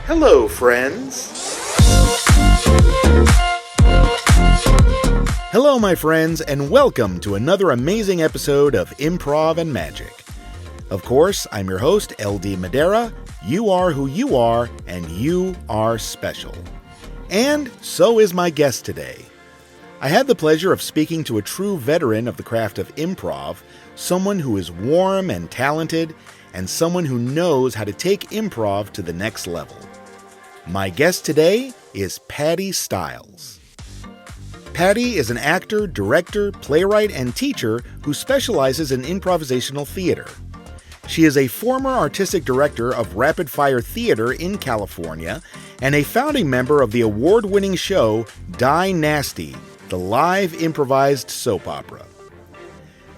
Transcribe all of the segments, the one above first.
Hello, friends. Hello, my friends, and welcome to another amazing episode of Improv and Magic. Of course, I'm your host, LD Madeira. You are who you are, and you are special. And so is my guest today. I had the pleasure of speaking to a true veteran of the craft of improv, someone who is warm and talented, and someone who knows how to take improv to the next level. My guest today is Patti Stiles. Patti is an actor, director, playwright, and teacher who specializes in improvisational theater. She is a former artistic director of Rapid Fire Theater in California and a founding member of the award-winning show Die Nasty, the live improvised soap opera.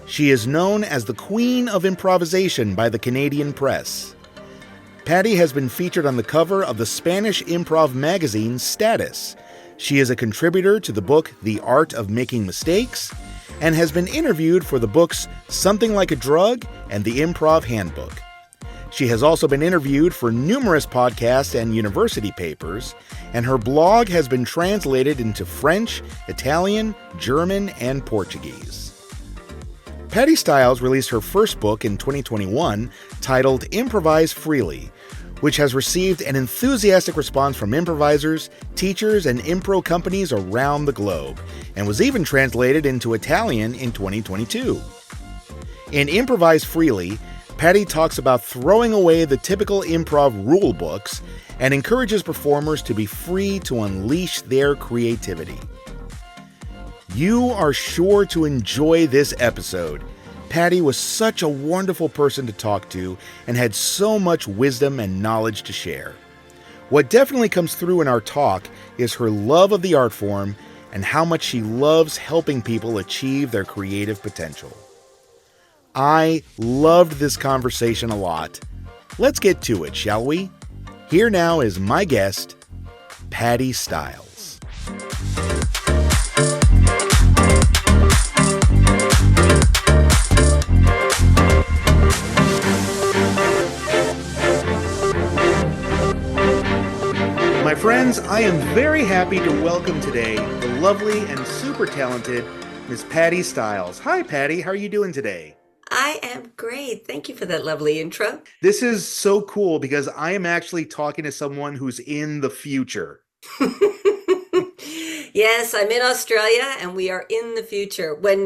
She is known as the Queen of Improvisation by the Canadian press. Patti has been featured on the cover of the Spanish improv magazine Status. She is a contributor to the book The Art of Making Mistakes and has been interviewed for the books Something Like a Drug and the Improv Handbook. She has also been interviewed for numerous podcasts and university papers, and her blog has been translated into French, Italian, German, and Portuguese. Patti Stiles released her first book in 2021 titled Improvise Freely, which has received an enthusiastic response from improvisers, teachers, and impro companies around the globe, and was even translated into Italian in 2022. In Improvise Freely, Patti talks about throwing away the typical improv rulebooks and encourages performers to be free to unleash their creativity. You are sure to enjoy this episode. Patti was such a wonderful person to talk to and had so much wisdom and knowledge to share. What definitely comes through in our talk is her love of the art form and how much she loves helping people achieve their creative potential. I loved this conversation a lot. Let's get to it, shall we? Here now is my guest, Patti Stiles. My friends, I am very happy to welcome today the lovely and super talented Miss Patti Stiles. Hi, Patti. How are you doing today? I am great. Thank you for that lovely intro. This is so cool because I am actually talking to someone who's in the future. Yes, I'm in Australia and we are in the future. When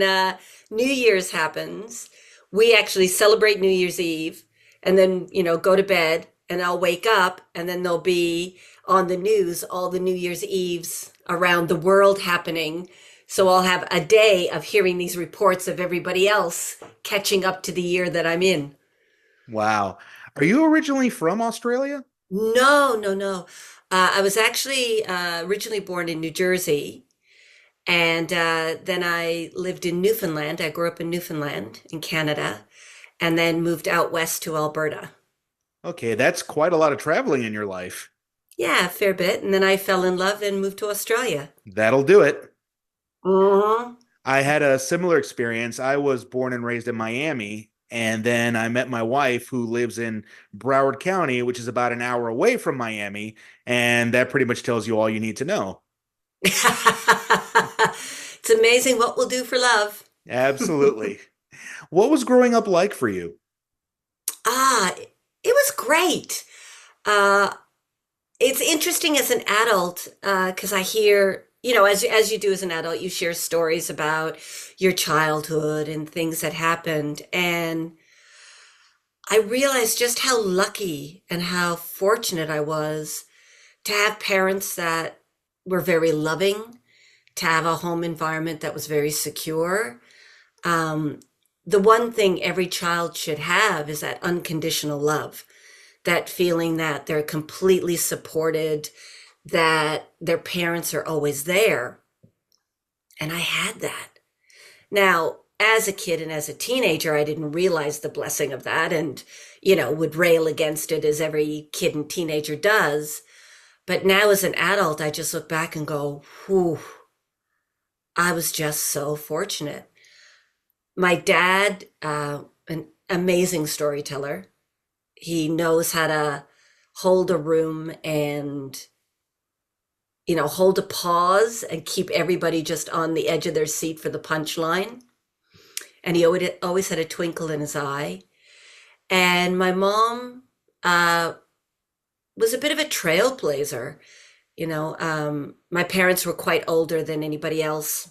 New Year's happens, we actually celebrate New Year's Eve and then, go to bed, and I'll wake up and then there'll be on the news all the New Year's Eves around the world happening. So I'll have a day of hearing these reports of everybody else catching up to the year that I'm in. Wow. Are you originally from Australia? No. I was actually originally born in New Jersey, and then I lived in Newfoundland. I grew up in Newfoundland in Canada, and then moved out west to Alberta. Okay, that's quite a lot of traveling in your life. Yeah, a fair bit. And then I fell in love and moved to Australia. That'll do it. Uh-huh. I had a similar experience. I was born and raised in Miami, and then I met my wife who lives in Broward County, which is about an hour away from Miami, and that pretty much tells you all you need to know. It's amazing what we'll do for love. Absolutely. What was growing up like for you? It was great. Uh, it's interesting as an adult because I hear, as you do as an adult, you share stories about your childhood and things that happened. And I realized just how lucky and how fortunate I was to have parents that were very loving, to have a home environment that was very secure. The one thing every child should have is that unconditional love, that feeling that they're completely supported, that their parents are always there. And I had that. Now, as a kid and as a teenager, I didn't realize the blessing of that and, would rail against it as every kid and teenager does. But now as an adult, I just look back and go, whew, I was just so fortunate. My dad, an amazing storyteller. He knows how to hold a room and, hold a pause and keep everybody just on the edge of their seat for the punchline. And he always had a twinkle in his eye. And my mom was a bit of a trailblazer. My parents were quite older than anybody else,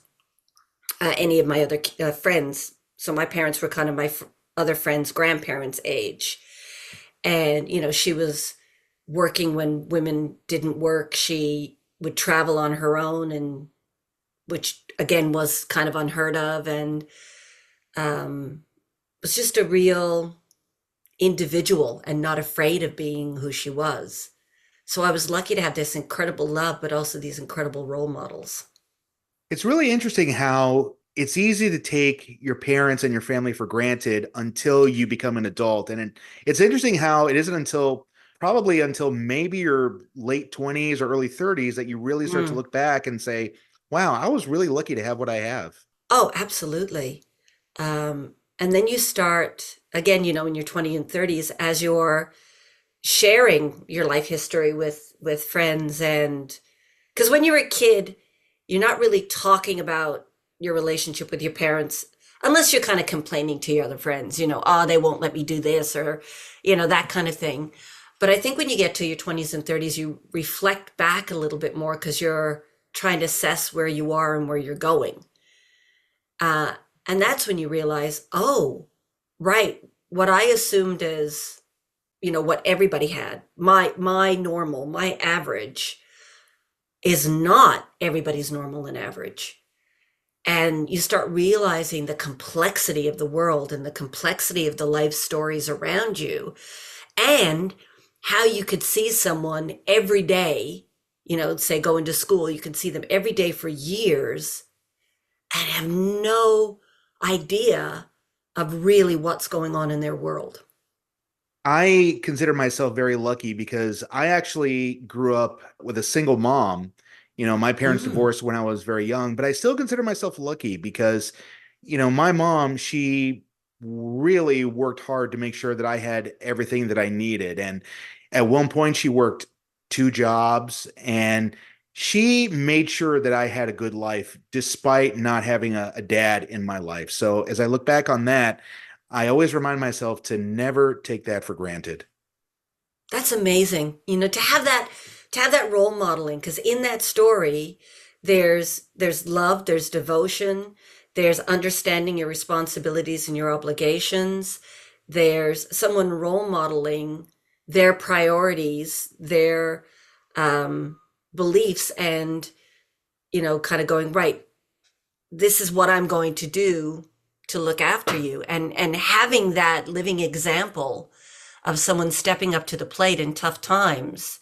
any of my other friends. So my parents were kind of my other friends' grandparents' age. And, she was working when women didn't work. She would travel on her own, and which again was kind of unheard of, and was just a real individual and not afraid of being who she was. So I was lucky to have this incredible love, but also these incredible role models. It's really interesting how it's easy to take your parents and your family for granted until you become an adult. And it's interesting how it isn't until probably until maybe your late 20s or early 30s that you really start to Mm. look back and say, wow, I was really lucky to have what I have. Oh, absolutely. And then you start again, in your 20s and 30s, as you're sharing your life history with friends, and because when you're a kid, you're not really talking about your relationship with your parents unless you're kind of complaining to your other friends, oh, they won't let me do this, or that kind of thing. But I think when you get to your 20s and 30s, you reflect back a little bit more because you're trying to assess where you are and where you're going. uh, and that's when you realize, oh, right, what I assumed as what everybody had, my normal, my average, is not everybody's normal and average. And you start realizing the complexity of the world and the complexity of the life stories around you, and how you could see someone every day, say going to school, you can see them every day for years and have no idea of really what's going on in their world. I consider myself very lucky because I actually grew up with a single mom. My parents Mm, divorced when I was very young, but I still consider myself lucky because, my mom, she really worked hard to make sure that I had everything that I needed. And at one point, she worked two jobs and she made sure that I had a good life despite not having a dad in my life. So as I look back on that, I always remind myself to never take that for granted. that's amazing. To have that role modeling, because in that story, there's love, there's devotion, there's understanding your responsibilities and your obligations. There's someone role modeling their priorities, their um, beliefs, and kind of going, right, this is what I'm going to do to look after you, and having that living example of someone stepping up to the plate in tough times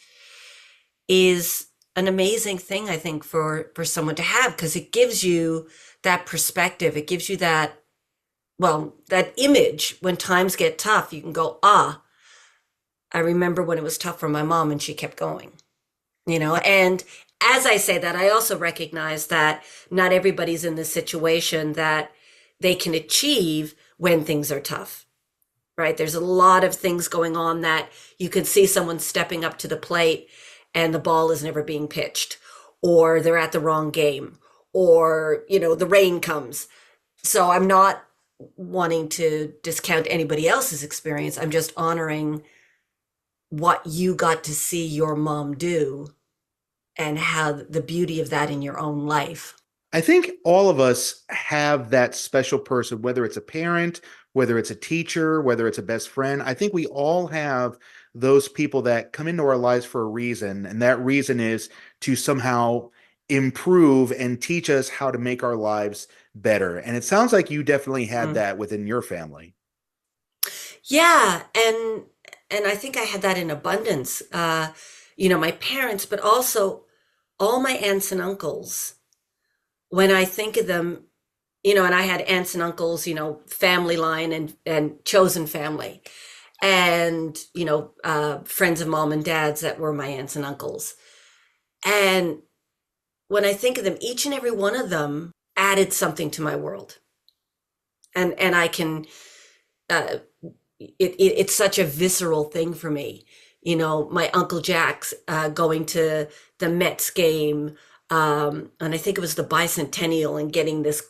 is an amazing thing, I think, for someone to have, because it gives you that perspective. It gives you that image when times get tough. You can go, I remember when it was tough for my mom and she kept going, and as I say that, I also recognize that not everybody's in the situation that they can achieve when things are tough, right? There's a lot of things going on that you can see someone stepping up to the plate and the ball is never being pitched, or they're at the wrong game, or, the rain comes. So I'm not wanting to discount anybody else's experience. I'm just honoring what you got to see your mom do and how the beauty of that in your own life. I think all of us have that special person, whether it's a parent, whether it's a teacher, whether it's a best friend. I think we all have those people that come into our lives for a reason. And that reason is to somehow improve and teach us how to make our lives better. And it sounds like you definitely had Mm. that within your family. Yeah, and I think I had that in abundance. My parents, but also all my aunts and uncles. When I think of them, and I had aunts and uncles, family line and chosen family, and friends of mom and dad's that were my aunts and uncles. And when I think of them, each and every one of them added something to my world, and I can. Uh, it's such a visceral thing for me my Uncle Jack's going to the Mets game, and I think it was the bicentennial, and getting this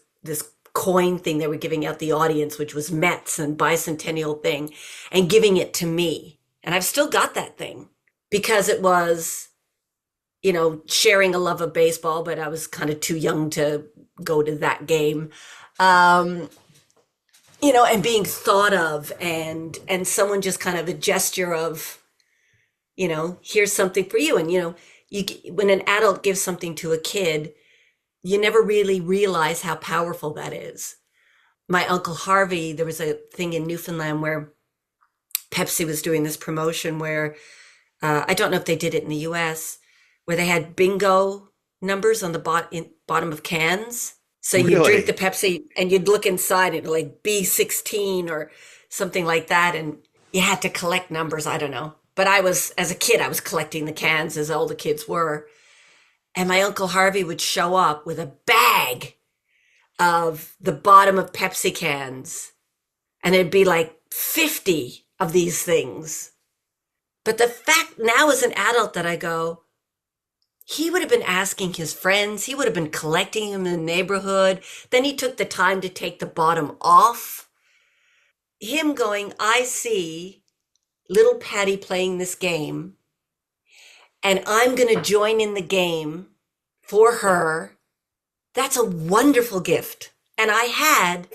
coin thing they were giving out the audience, which was Mets and bicentennial thing, and giving it to me. And I've still got that thing because it was, sharing a love of baseball, but I was kind of too young to go to that game. Um, and being thought of, and someone just kind of a gesture of, here's something for you. And, when an adult gives something to a kid, you never really realize how powerful that is. My Uncle Harvey, there was a thing in Newfoundland where Pepsi was doing this promotion where, I don't know if they did it in the US, where they had bingo numbers on the bottom of cans. So you Really? drink the Pepsi and you'd look inside and like B16 or something like that. And you had to collect numbers. I don't know. But as a kid, I was collecting the cans as all the kids were. And my Uncle Harvey would show up with a bag of the bottom of Pepsi cans. And it'd be like 50 of these things. But the fact now as an adult that I go, he would have been asking his friends, he would have been collecting them in the neighborhood. Then he took the time to take the bottom off. Him going, I see little Patty playing this game, and I'm going to join in the game for her. That's a wonderful gift. And I had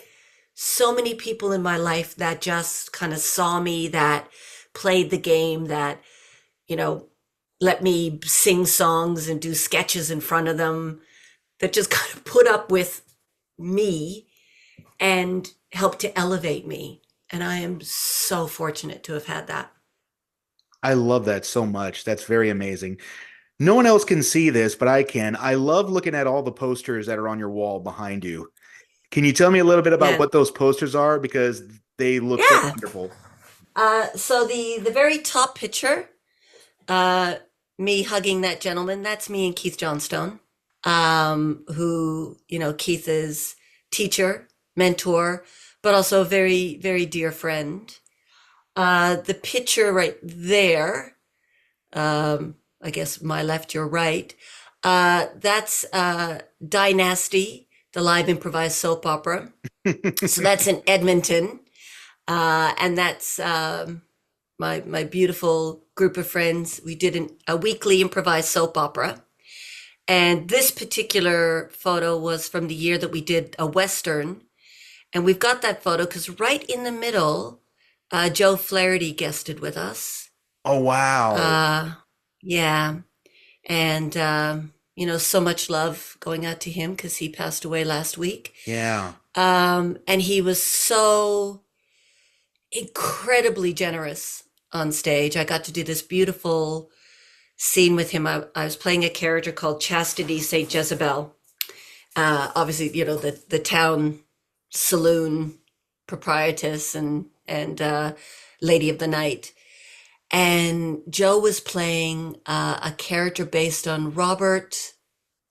so many people in my life that just kind of saw me, that played the game, that, let me sing songs and do sketches in front of them, that just kind of put up with me and helped to elevate me. And I am so fortunate to have had that. I love that so much. That's very amazing. No one else can see this, but I can. I love looking at all the posters that are on your wall behind you. Can you tell me a little bit about Yeah. what those posters are? Because they look so Yeah. wonderful. So the very top picture, me hugging that gentleman, that's me and Keith Johnstone, who, Keith is teacher, mentor, but also a very, very dear friend. The picture right there, I guess my left, your right, that's Dynasty, the live improvised soap opera. So that's in Edmonton. And that's my beautiful group of friends. We did a weekly improvised soap opera. And this particular photo was from the year that we did a Western. And we've got that photo because right in the middle, Joe Flaherty guested with us. Oh, wow. Yeah. And, so much love going out to him because he passed away last week. Yeah. And he was so incredibly generous on stage. I got to do this beautiful scene with him. I was playing a character called Chastity St. Jezebel. Obviously, the town saloon proprietress and lady of the night. And Joe was playing a character based on Robert.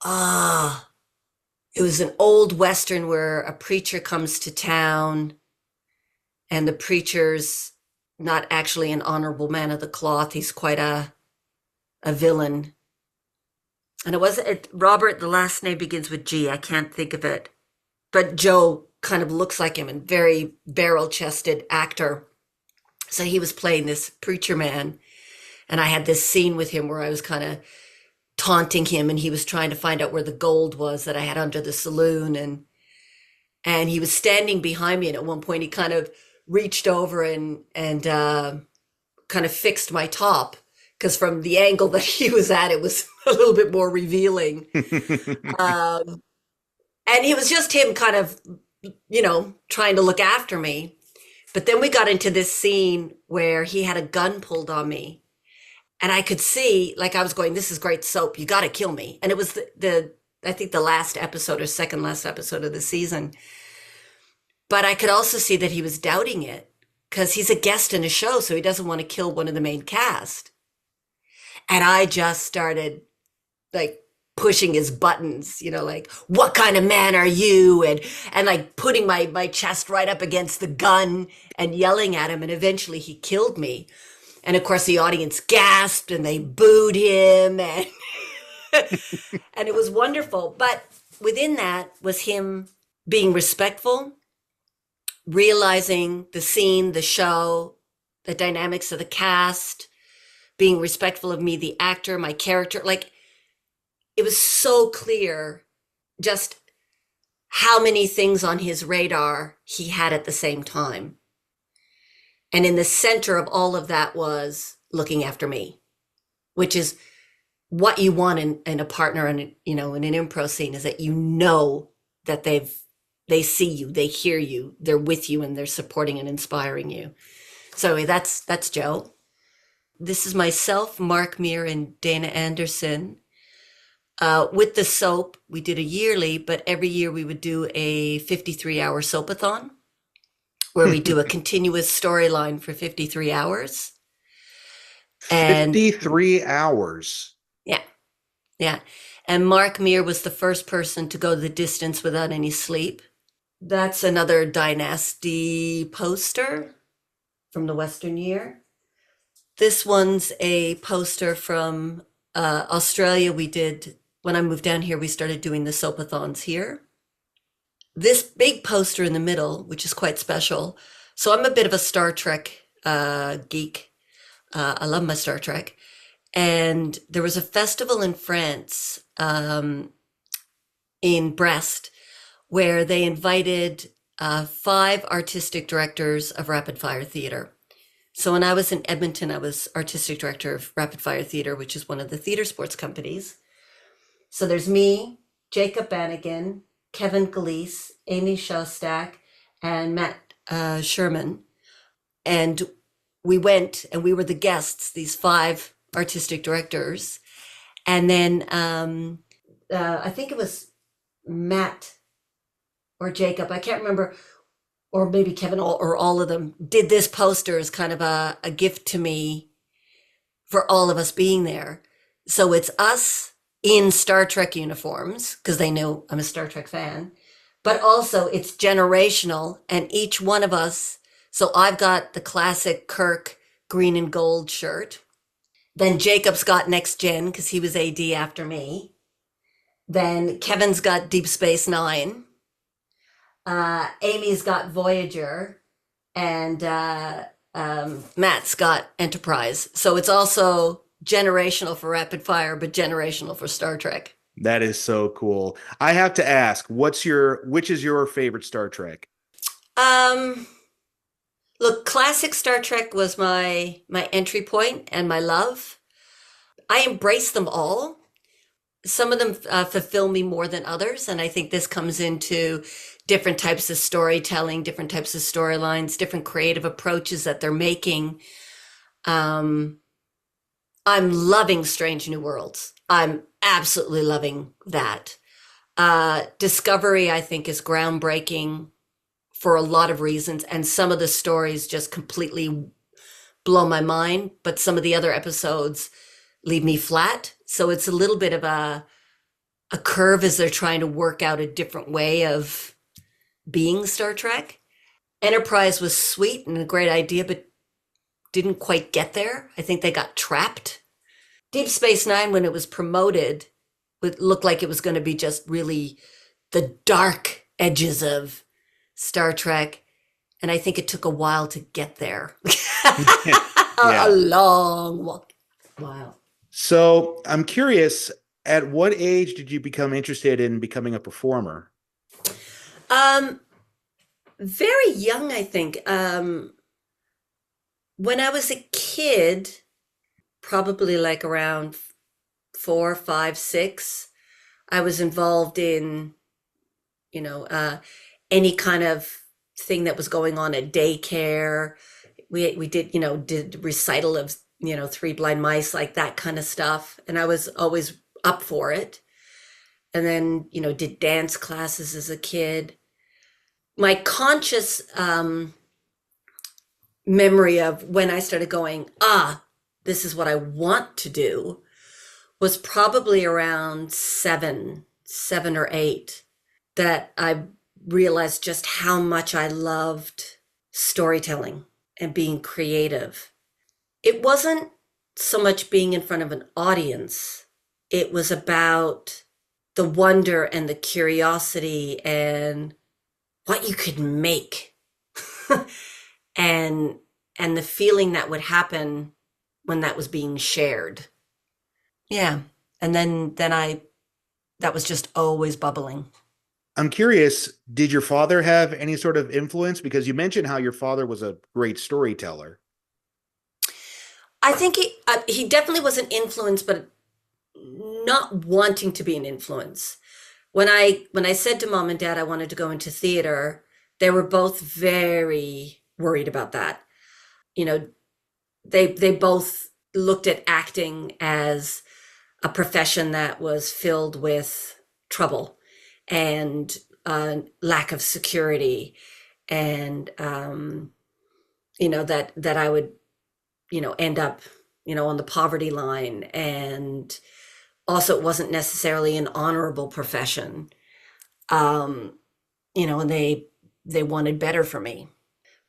It was an old Western where a preacher comes to town, and the preacher's not actually an honorable man of the cloth. He's quite a villain. And Robert, the last name begins with G. I can't think of it. But Joe kind of looks like him, and very barrel-chested actor. So he was playing this preacher man. And I had this scene with him where I was kind of taunting him, and he was trying to find out where the gold was that I had under the saloon. And he was standing behind me. And at one point he kind of reached over and kind of fixed my top, because from the angle that he was at, it was a little bit more revealing. And it was just him kind of, trying to look after me. But then we got into this scene where he had a gun pulled on me, and I could see, like, I was going, this is great soap. You got to kill me. And it was I think the last episode or second last episode of the season. But I could also see that he was doubting it because he's a guest in a show, so he doesn't want to kill one of the main cast. And I just started like pushing his buttons, like, what kind of man are you? And like putting my chest right up against the gun and yelling at him. And eventually he killed me. And of course, the audience gasped and they booed him, and and it was wonderful. But within that was him being respectful, realizing the scene, the show, the dynamics of the cast, being respectful of me, the actor, my character. Like, it was so clear just how many things on his radar he had at the same time. And in the center of all of that was looking after me, which is what you want in a partner, and in an improv scene, is that that they see you, they hear you, they're with you, and they're supporting and inspiring you. So that's Joe. This is myself, Mark Meir, and Dana Anderson. With the soap, we did a yearly, but every year we would do a 53-hour soapathon, where we do a continuous storyline for 53 hours. And 53 hours. Yeah. Yeah. And Mark Meir was the first person to go the distance without any sleep. That's another Dynasty poster from the Western year. This one's a poster from Australia. When I moved down here, we started doing the soapathons here. This big poster in the middle, which is quite special. So I'm a bit of a Star Trek geek. I love my Star Trek. And there was a festival in France, in Brest, where they invited 5 artistic directors of rapid fire theater. So when I was in Edmonton, I was artistic director of Rapid Fire Theater, which is one of the theater sports companies. So there's me, Jacob Bannigan, Kevin Galeese, Amy Shostak, and Matt Sherman. And we went and we were the guests, these 5 artistic directors. And then I think it was Matt or Jacob, I can't remember, or maybe Kevin, or all of them, did this poster as kind of a gift to me for all of us being there. So it's us in Star Trek uniforms, because they know I'm a Star Trek fan, but also it's generational, and each one of us, so I've got the classic Kirk green and gold shirt. Then Jacob's got Next Gen, because he was AD after me. Then Kevin's got Deep Space Nine. Amy's got Voyager, and Matt's got Enterprise. So it's also generational for Rapid Fire, but generational for Star Trek. That is so cool. I have to ask, which is your favorite Star Trek? Look, classic Star Trek was my entry point and my love. I embrace them all. Some of them fulfill me more than others, and I think this comes into different types of storytelling, different types of storylines, different creative approaches that they're making. I'm loving Strange New Worlds. I'm absolutely loving that. Discovery, I think, is groundbreaking for a lot of reasons, and some of the stories just completely blow my mind, but some of the other episodes leave me flat. So it's a little bit of a curve as they're trying to work out a different way of being Star Trek. Enterprise was sweet and a great idea, but didn't quite get there. I think they got trapped. Deep Space Nine, when it was promoted, it looked like it was going to be just really the dark edges of Star Trek. And I think it took a while to get there. A long while. So I'm curious, at what age did you become interested in becoming a performer? Very young, I think. When I was a kid, probably like around 4, 5, 6, I was involved in, any kind of thing that was going on at daycare. We did recital of, Three Blind Mice, like that kind of stuff. And I was always up for it. And then, did dance classes as a kid. My conscious memory of when I started going, this is what I want to do, was probably around 7 or 8, that I realized just how much I loved storytelling and being creative. it wasn't so much being in front of an audience, it was about the wonder and the curiosity and what you could make and and the feeling that would happen when that was being shared. Yeah. And then I that was just always bubbling. I'm curious, did your father have any sort of influence? Because you mentioned how your father was a great storyteller. I think he definitely was an influence, but not wanting to be an influence. When I said to mom and dad I wanted to go into theater, they were both very worried about that. You know, they both looked at acting as a profession that was filled with trouble and lack of security, and that I would end up on the poverty line, and also it wasn't necessarily an honorable profession. um and they wanted better for me.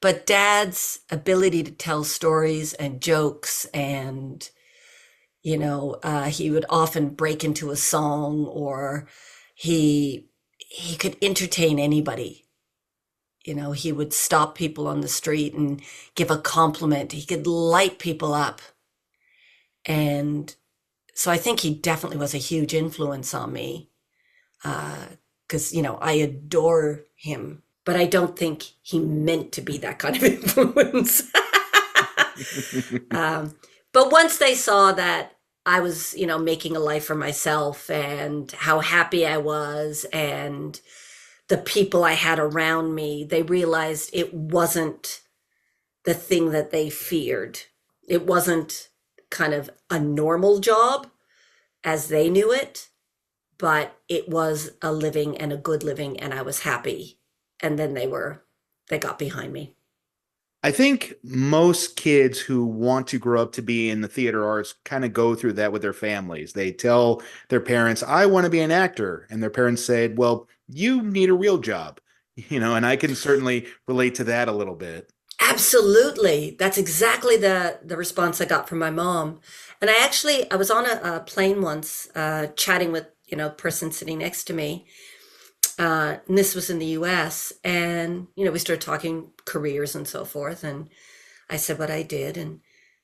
But dad's ability to tell stories and jokes, and he would often break into a song, or he could entertain anybody. He would stop people on the street and give a compliment. He could light people up. And so I think he definitely was a huge influence on me, because I adore him, but I don't think he meant to be that kind of influence. um, but once they saw that I was, making a life for myself, and how happy I was, and the people I had around me, they realized it wasn't the thing that they feared. It wasn't kind of a normal job as they knew it, but it was a living and a good living, and I was happy. And then they got behind me. I think most kids who want to grow up to be in the theater arts kind of go through that with their families. They tell their parents, I want to be an actor. And their parents said, well, you need a real job, and I can certainly relate to that a little bit. Absolutely. That's exactly the response I got from my mom. And I was on a plane once, chatting with, a person sitting next to me. And this was in the US. And, we started talking careers and so forth. And I said what I did. And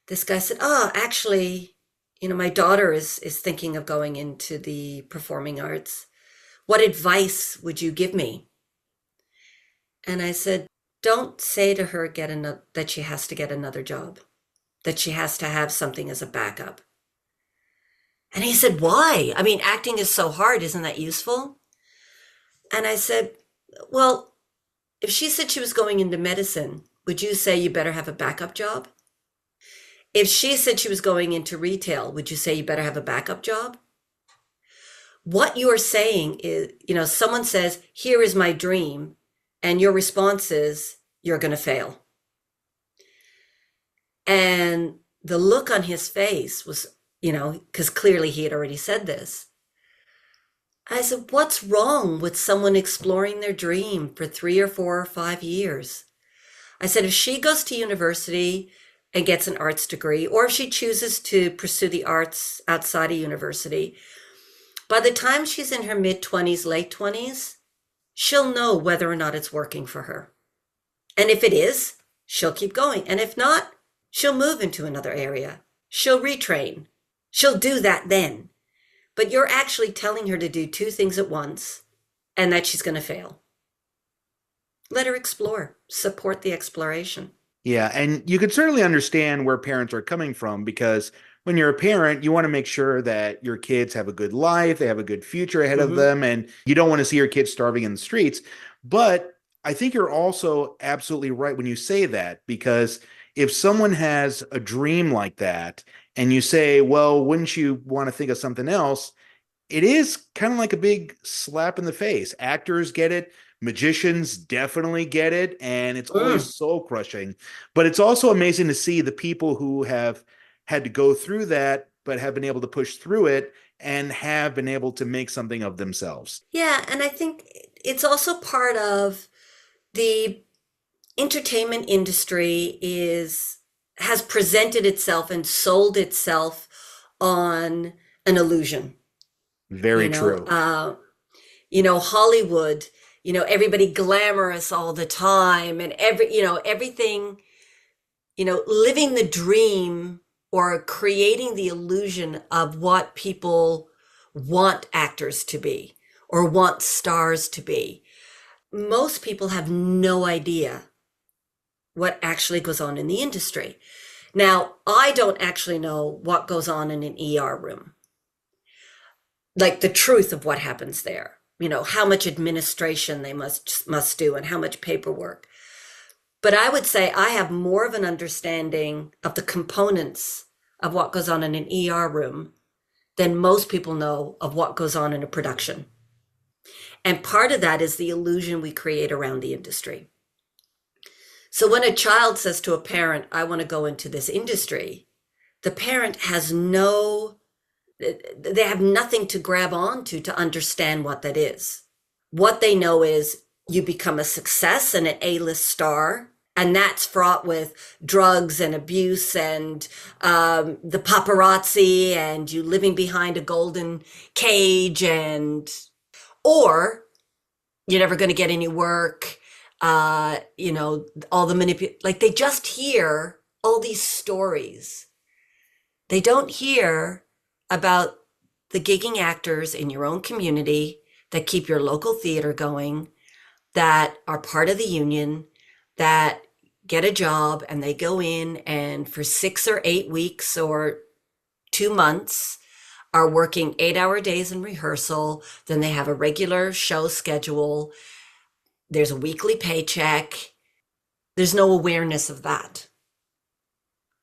this guy said, oh, actually, my daughter is thinking of going into the performing arts. What advice would you give me? And I said, don't say to her that she has to get another job, that she has to have something as a backup. And he said, why? I mean, acting is so hard. Isn't that useful? And I said, well, if she said she was going into medicine, would you say you better have a backup job? If she said she was going into retail, would you say you better have a backup job? What you're saying is, someone says, here is my dream, and your response is, you're going to fail. And the look on his face was, because clearly he had already said this. I said, what's wrong with someone exploring their dream for 3 or 4 or 5 years? I said, if she goes to university and gets an arts degree, or if she chooses to pursue the arts outside of university, by the time she's in her mid-20s, late 20s, she'll know whether or not it's working for her. And if it is, she'll keep going. And if not, she'll move into another area. She'll retrain. She'll do that then. But you're actually telling her to do two things at once, and that she's going to fail. Let her explore. Support the exploration. Yeah, and you can certainly understand where parents are coming from, because when you're a parent, you want to make sure that your kids have a good life, they have a good future ahead of Mm-hmm. them, and you don't want to see your kids starving in the streets. But I think you're also absolutely right when you say that, because if someone has a dream like that and you say, well, wouldn't you want to think of something else? It is kind of like a big slap in the face. Actors get it. Magicians definitely get it. And it's Mm. always soul crushing. But it's also amazing to see the people who have had to go through that, but have been able to push through it and have been able to make something of themselves. Yeah, and I think it's also part of the entertainment industry is has presented itself and sold itself on an illusion. Very You know, true. Hollywood, everybody glamorous all the time and everything, living the dream or creating the illusion of what people want actors to be or want stars to be. Most people have no idea what actually goes on in the industry. Now, I don't actually know what goes on in an ER room, like the truth of what happens there. How much administration they must do and how much paperwork. But I would say I have more of an understanding of the components of what goes on in an ER room than most people know of what goes on in a production. And part of that is the illusion we create around the industry. So when a child says to a parent, I want to go into this industry, the parent they have nothing to grab onto to understand what that is. What they know is you become a success and an A-list star, and that's fraught with drugs and abuse and the paparazzi and you living behind a golden cage, or you're never going to get any work. All the like they just hear all these stories. They don't hear about the gigging actors in your own community that keep your local theater going, that are part of the union, that get a job and they go in and for 6 or 8 weeks or 2 months are working 8-hour days in rehearsal. Then they have a regular show schedule. There's a weekly paycheck. There's no awareness of that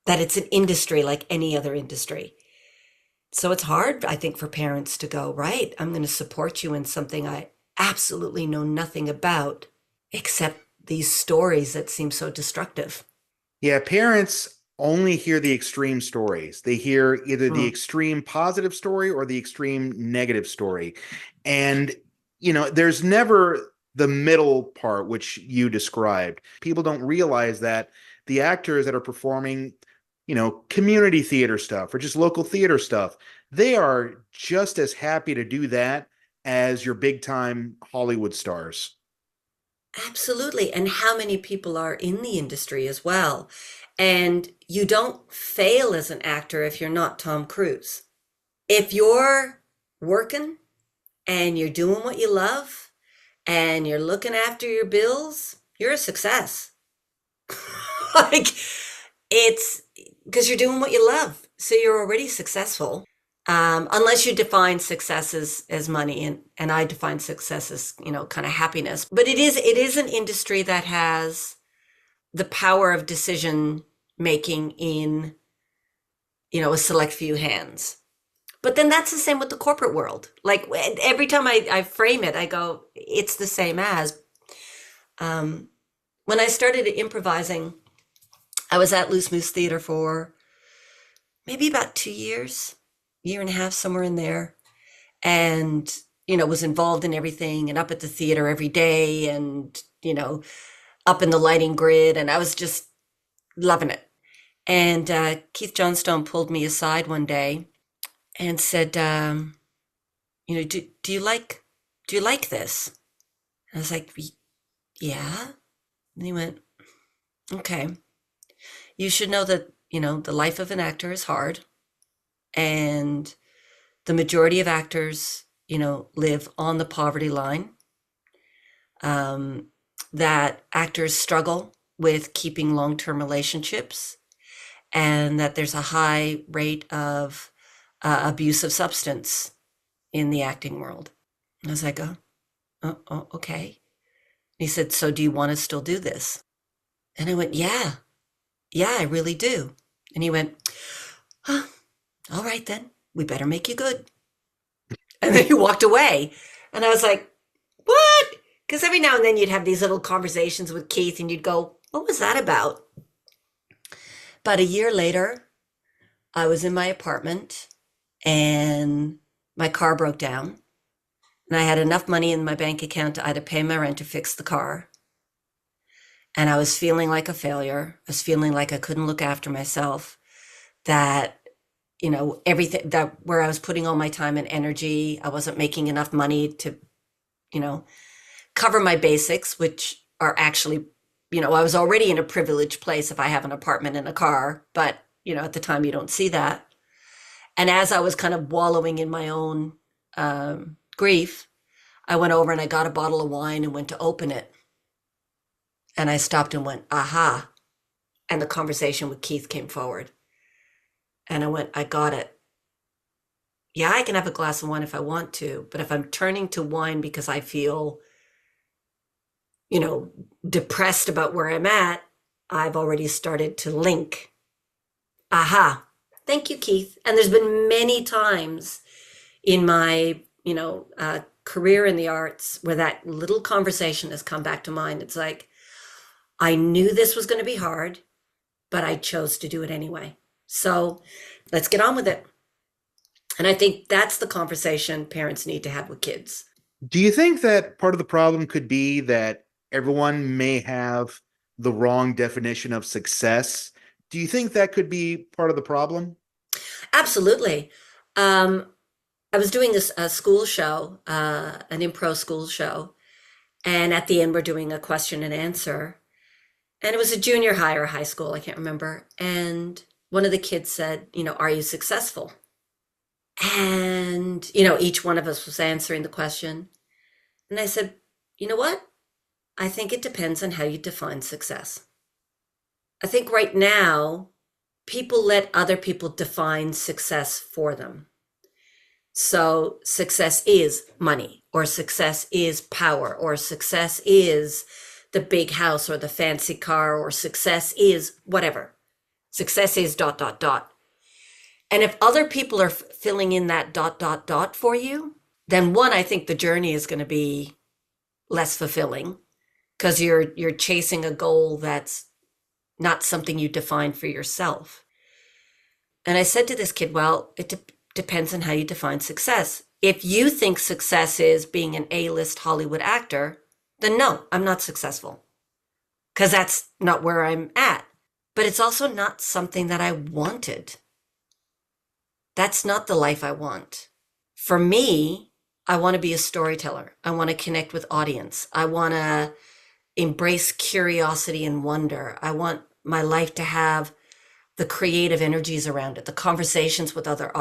it's an industry like any other industry. So it's hard, I think, for parents to go, right, I'm going to support you in something I absolutely know nothing about, except these stories that seem so destructive. Yeah, parents only hear the extreme stories. They hear either the Mm. extreme positive story or the extreme negative story. And, there's never the middle part, which you described. People don't realize that the actors that are performing, community theater stuff or just local theater stuff, they are just as happy to do that as your big time Hollywood stars. Absolutely. And how many people are in the industry as well. And you don't fail as an actor if you're not Tom Cruise. If you're working and you're doing what you love and you're looking after your bills, you're a success. Like it's because you're doing what you love. So you're already successful. Unless you define success as money, and I define success as, kind of happiness. But it is an industry that has the power of decision making in, a select few hands. But then that's the same with the corporate world. Like every time I frame it, I go, it's the same as. When I started improvising, I was at Loose Moose Theater for maybe about 2 years, year and a half, somewhere in there. And, was involved in everything and up at the theater every day and, up in the lighting grid. And I was just loving it. And Keith Johnstone pulled me aside one day and said, do you like this? And I was like, yeah. And he went, okay, you should know that, the life of an actor is hard. And the majority of actors, live on the poverty line. That actors struggle with keeping long-term relationships, and that there's a high rate of abuse of substance in the acting world. And I was like, oh, okay. He said, so do you want to still do this? And I went, yeah, I really do. And he went, huh, all right, then we better make you good. And then he walked away. And I was like, what? Because every now and then you'd have these little conversations with Keith and you'd go, what was that about? About a year later, I was in my apartment and my car broke down. And I had enough money in my bank account to either pay my rent or fix the car. And I was feeling like a failure. I was feeling like I couldn't look after myself, that, everything, that where I was putting all my time and energy, I wasn't making enough money to, you know, cover my basics, which are actually, I was already in a privileged place if I have an apartment and a car, but, at the time you don't see that. And as I was kind of wallowing in my own grief, I went over and I got a bottle of wine and went to open it. And I stopped and went, aha. And the conversation with Keith came forward. And I went, I got it. Yeah, I can have a glass of wine if I want to, but if I'm turning to wine because I feel, depressed about where I'm at, I've already started to link. Aha. Thank you, Keith. And there's been many times in my, career in the arts where that little conversation has come back to mind. It's like, I knew this was going to be hard, but I chose to do it anyway. So let's get on with it. And I think that's the conversation parents need to have with kids. Do you think that part of the problem could be that everyone may have the wrong definition of success? Do you think that could be part of the problem? Absolutely. I was doing a school show, an improv school show. And at the end, we're doing a question and answer. And it was a junior high or high school, I can't remember. And one of the kids said, are you successful? And, each one of us was answering the question. And I said, you know what? I think it depends on how you define success. I think right now, people let other people define success for them. So success is money, or success is power, or success is the big house or the fancy car, or success is whatever. Success is ... And if other people are filling in that ... for you, then one, I think the journey is going to be less fulfilling because you're chasing a goal that's not something you define for yourself. And I said to this kid, well, it depends on how you define success. If you think success is being an A-list Hollywood actor, then no, I'm not successful because that's not where I'm at. But it's also not something that I wanted. That's not the life I want. For me, I want to be a storyteller. I want to connect with audience. I want to embrace curiosity and wonder. I want my life to have the creative energies around it, the conversations with other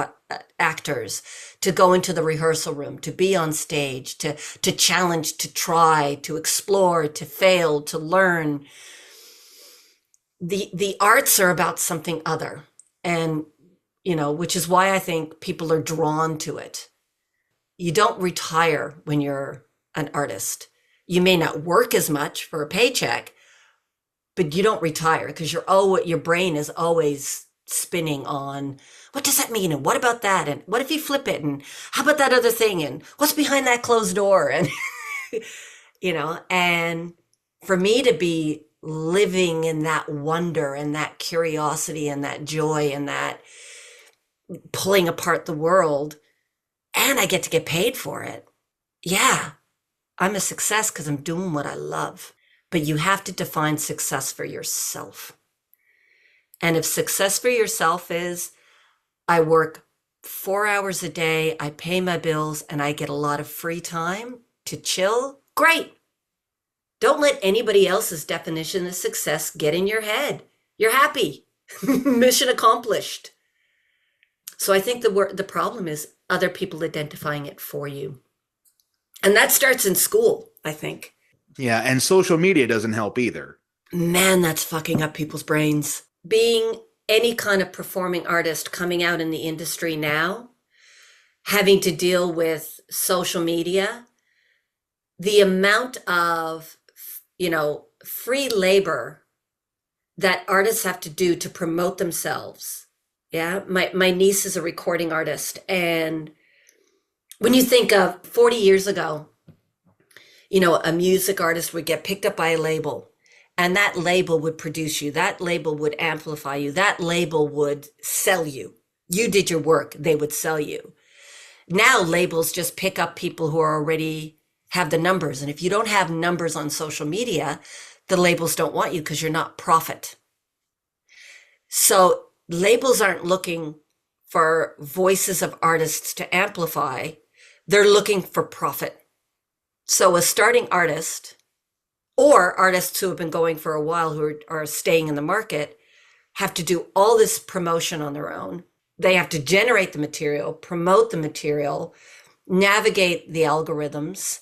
actors, to go into the rehearsal room, to be on stage, to challenge, to try, to explore, to fail, to learn. The arts are about something other. And, which is why I think people are drawn to it. You don't retire when you're an artist. You may not work as much for a paycheck, but you don't retire because your brain is always spinning on what does that mean? And what about that? And what if you flip it? And how about that other thing? And what's behind that closed door? And, and for me to be living in that wonder and that curiosity and that joy and that pulling apart the world, and I get to get paid for it. Yeah, I'm a success because I'm doing what I love. But you have to define success for yourself. And if success for yourself is, I work 4 hours a day, I pay my bills, and I get a lot of free time to chill, great. Don't let anybody else's definition of success get in your head. You're happy. Mission accomplished. So I think the problem is other people identifying it for you. And that starts in school, I think. Yeah, and social media doesn't help either. Man, that's fucking up people's brains. Being any kind of performing artist coming out in the industry now, having to deal with social media, the amount of, free labor that artists have to do to promote themselves. Yeah, my niece is a recording artist. And when you think of 40 years ago, a music artist would get picked up by a label and that label would produce you. That label would amplify you. That label would sell you. You did your work. They would sell you. Now labels just pick up people who are already have the numbers. And if you don't have numbers on social media, the labels don't want you because you're not profit. So labels aren't looking for voices of artists to amplify. They're looking for profit. So a starting artist or artists who have been going for a while who are staying in the market have to do all this promotion on their own. They have to generate the material, promote the material, navigate the algorithms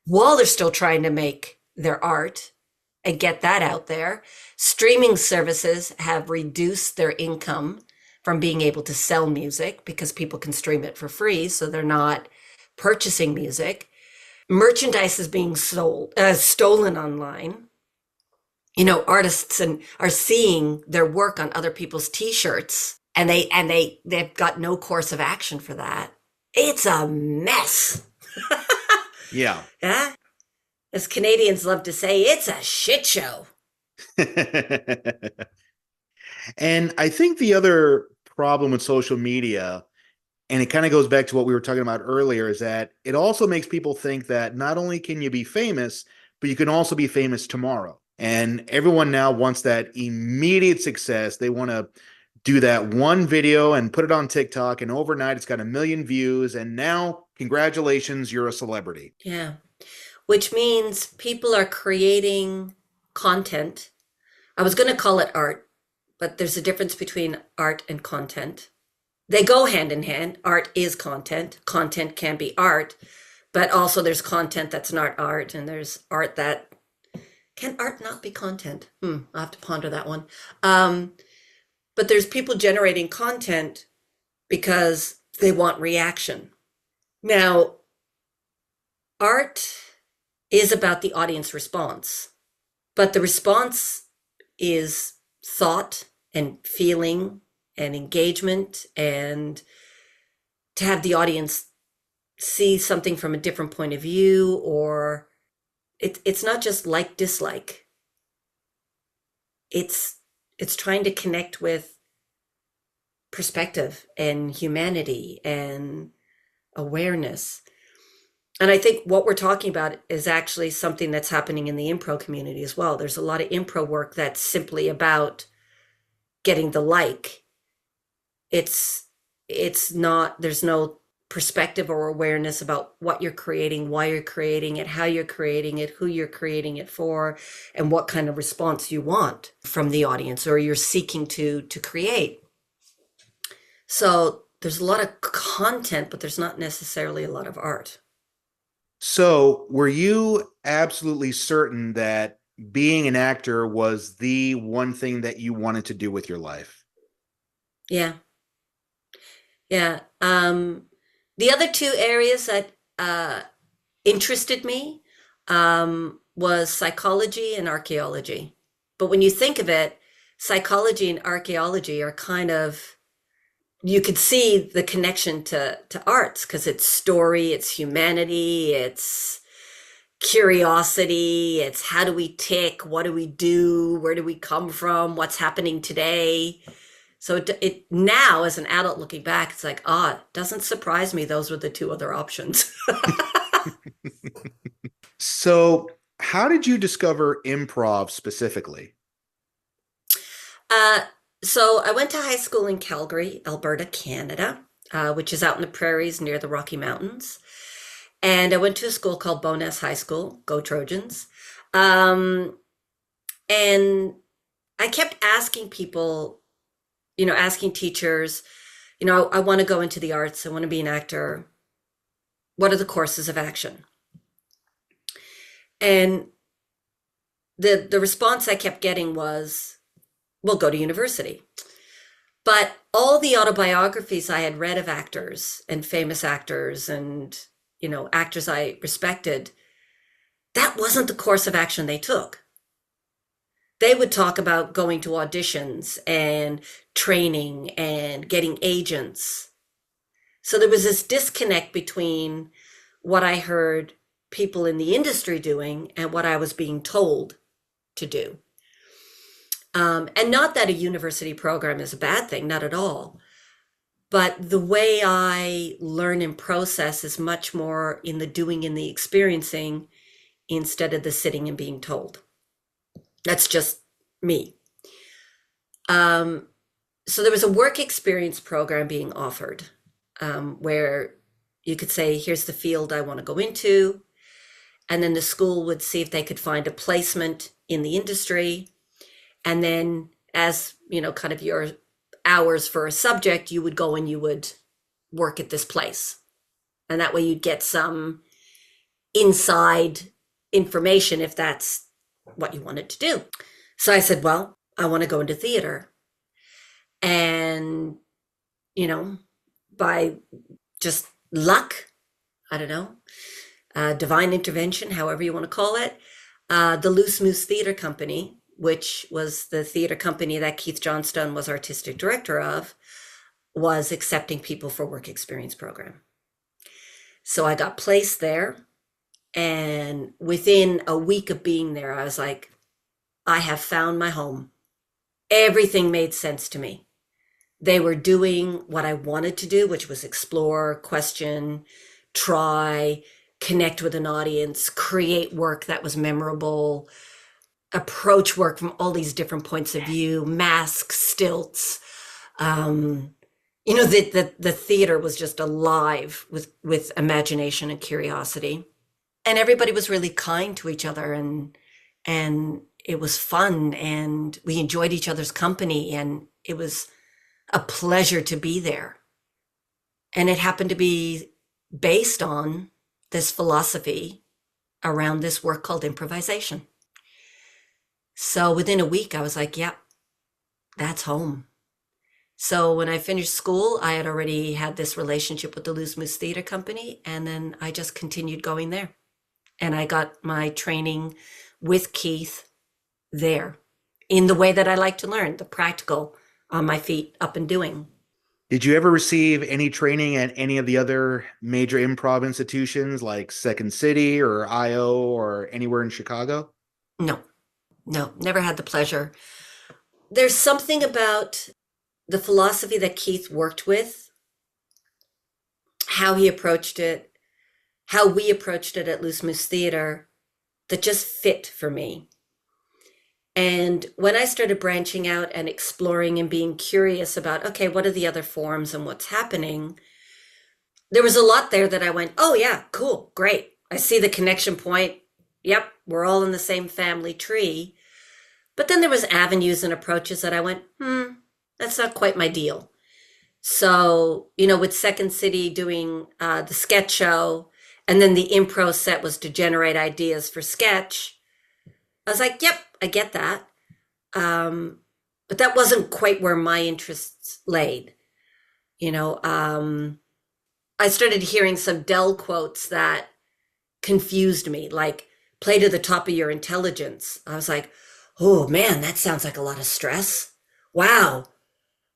while they're still trying to make their art and get that out there. Streaming services have reduced their income from being able to sell music because people can stream it for free, so they're not purchasing music. Merchandise is being stolen online. Artists are seeing their work on other people's t-shirts, and they've got no course of action for that. It's a mess. Yeah. Yeah. As Canadians love to say, it's a shit show. And I think the other problem with social media, and it kind of goes back to what we were talking about earlier, is that it also makes people think that not only can you be famous, but you can also be famous tomorrow. And everyone now wants that immediate success. They want to do that one video and put it on TikTok, and overnight it's got 1 million views. And now, congratulations, you're a celebrity. Yeah. Which means people are creating content. I was going to call it art, but there's a difference between art and content. They go hand in hand. Art is content. Content can be art, but also there's content that's not art, and there's art that can art not be content? I'll have to ponder that one. But there's people generating content because they want reaction. Now, art is about the audience response, but the response is thought and feeling and engagement, and to have the audience see something from a different point of view, or it's not just like dislike. It's trying to connect with perspective and humanity and awareness. And I think what we're talking about is actually something that's happening in the improv community as well. There's a lot of improv work that's simply about getting the like. It's not, there's no perspective or awareness about what you're creating, why you're creating it, how you're creating it, who you're creating it for, and what kind of response you want from the audience or you're seeking to create. So there's a lot of content, but there's not necessarily a lot of art. So were you absolutely certain that being an actor was the one thing that you wanted to do with your life? Yeah. Yeah. The other two areas that interested me was psychology and archaeology. But when you think of it, psychology and archaeology are kind of, you could see the connection to arts because it's story, it's humanity, it's curiosity, it's how do we tick, what do we do, where do we come from, what's happening today. So it now, as an adult looking back, it's like, it doesn't surprise me those were the two other options. So how did you discover improv specifically? So I went to high school in Calgary, Alberta, Canada, which is out in the prairies near the Rocky Mountains. And I went to a school called Bowness High School, go Trojans. And I kept asking people, asking teachers, I want to go into the arts. I want to be an actor. What are the courses of action? And the response I kept getting was, well, go to university. But all the autobiographies I had read of actors and famous actors and, actors I respected, that wasn't the course of action they took. They would talk about going to auditions and training and getting agents. So there was this disconnect between what I heard people in the industry doing and what I was being told to do. And not that a university program is a bad thing, not at all. But the way I learn and process is much more in the doing and the experiencing instead of the sitting and being told. That's just me. Um, so there was a work experience program being offered, where you could say, here's the field I want to go into. And then the school would see if they could find a placement in the industry. And then, as kind of your hours for a subject, you would go and you would work at this place. And that way you'd get some inside information if that's what you wanted to do. So I said, well, I want to go into theater. And, by just luck, I don't know, divine intervention, however you want to call it, the Loose Moose Theater Company, which was the theater company that Keith Johnstone was artistic director of, was accepting people for work experience program. So I got placed there. And within a week of being there, I was like, I have found my home. Everything made sense to me. They were doing what I wanted to do, which was explore, question, try, connect with an audience, create work that was memorable, approach work from all these different points of view, masks, stilts. The theater was just alive with imagination and curiosity. And everybody was really kind to each other, and it was fun, and we enjoyed each other's company, and it was a pleasure to be there. And it happened to be based on this philosophy around this work called improvisation. So within a week, I was like, yeah, that's home. So when I finished school, I had already had this relationship with the Loose Moose Theater Company, and then I just continued going there. And I got my training with Keith there in the way that I like to learn, the practical, on my feet, up and doing. Did you ever receive any training at any of the other major improv institutions like Second City or IO or anywhere in Chicago? No, never had the pleasure. There's something about the philosophy that Keith worked with, how he approached it, how we approached it at Loose Moose Theater, that just fit for me. And when I started branching out and exploring and being curious about, okay, what are the other forms and what's happening? There was a lot there that I went, oh yeah, cool, great. I see the connection point. Yep, we're all in the same family tree. But then there was avenues and approaches that I went, that's not quite my deal. So, with Second City doing the sketch show, and then the improv set was to generate ideas for sketch, I was like, yep, I get that. But that wasn't quite where my interests laid. I started hearing some Dell quotes that confused me, like play to the top of your intelligence. I was like, oh man, that sounds like a lot of stress. Wow.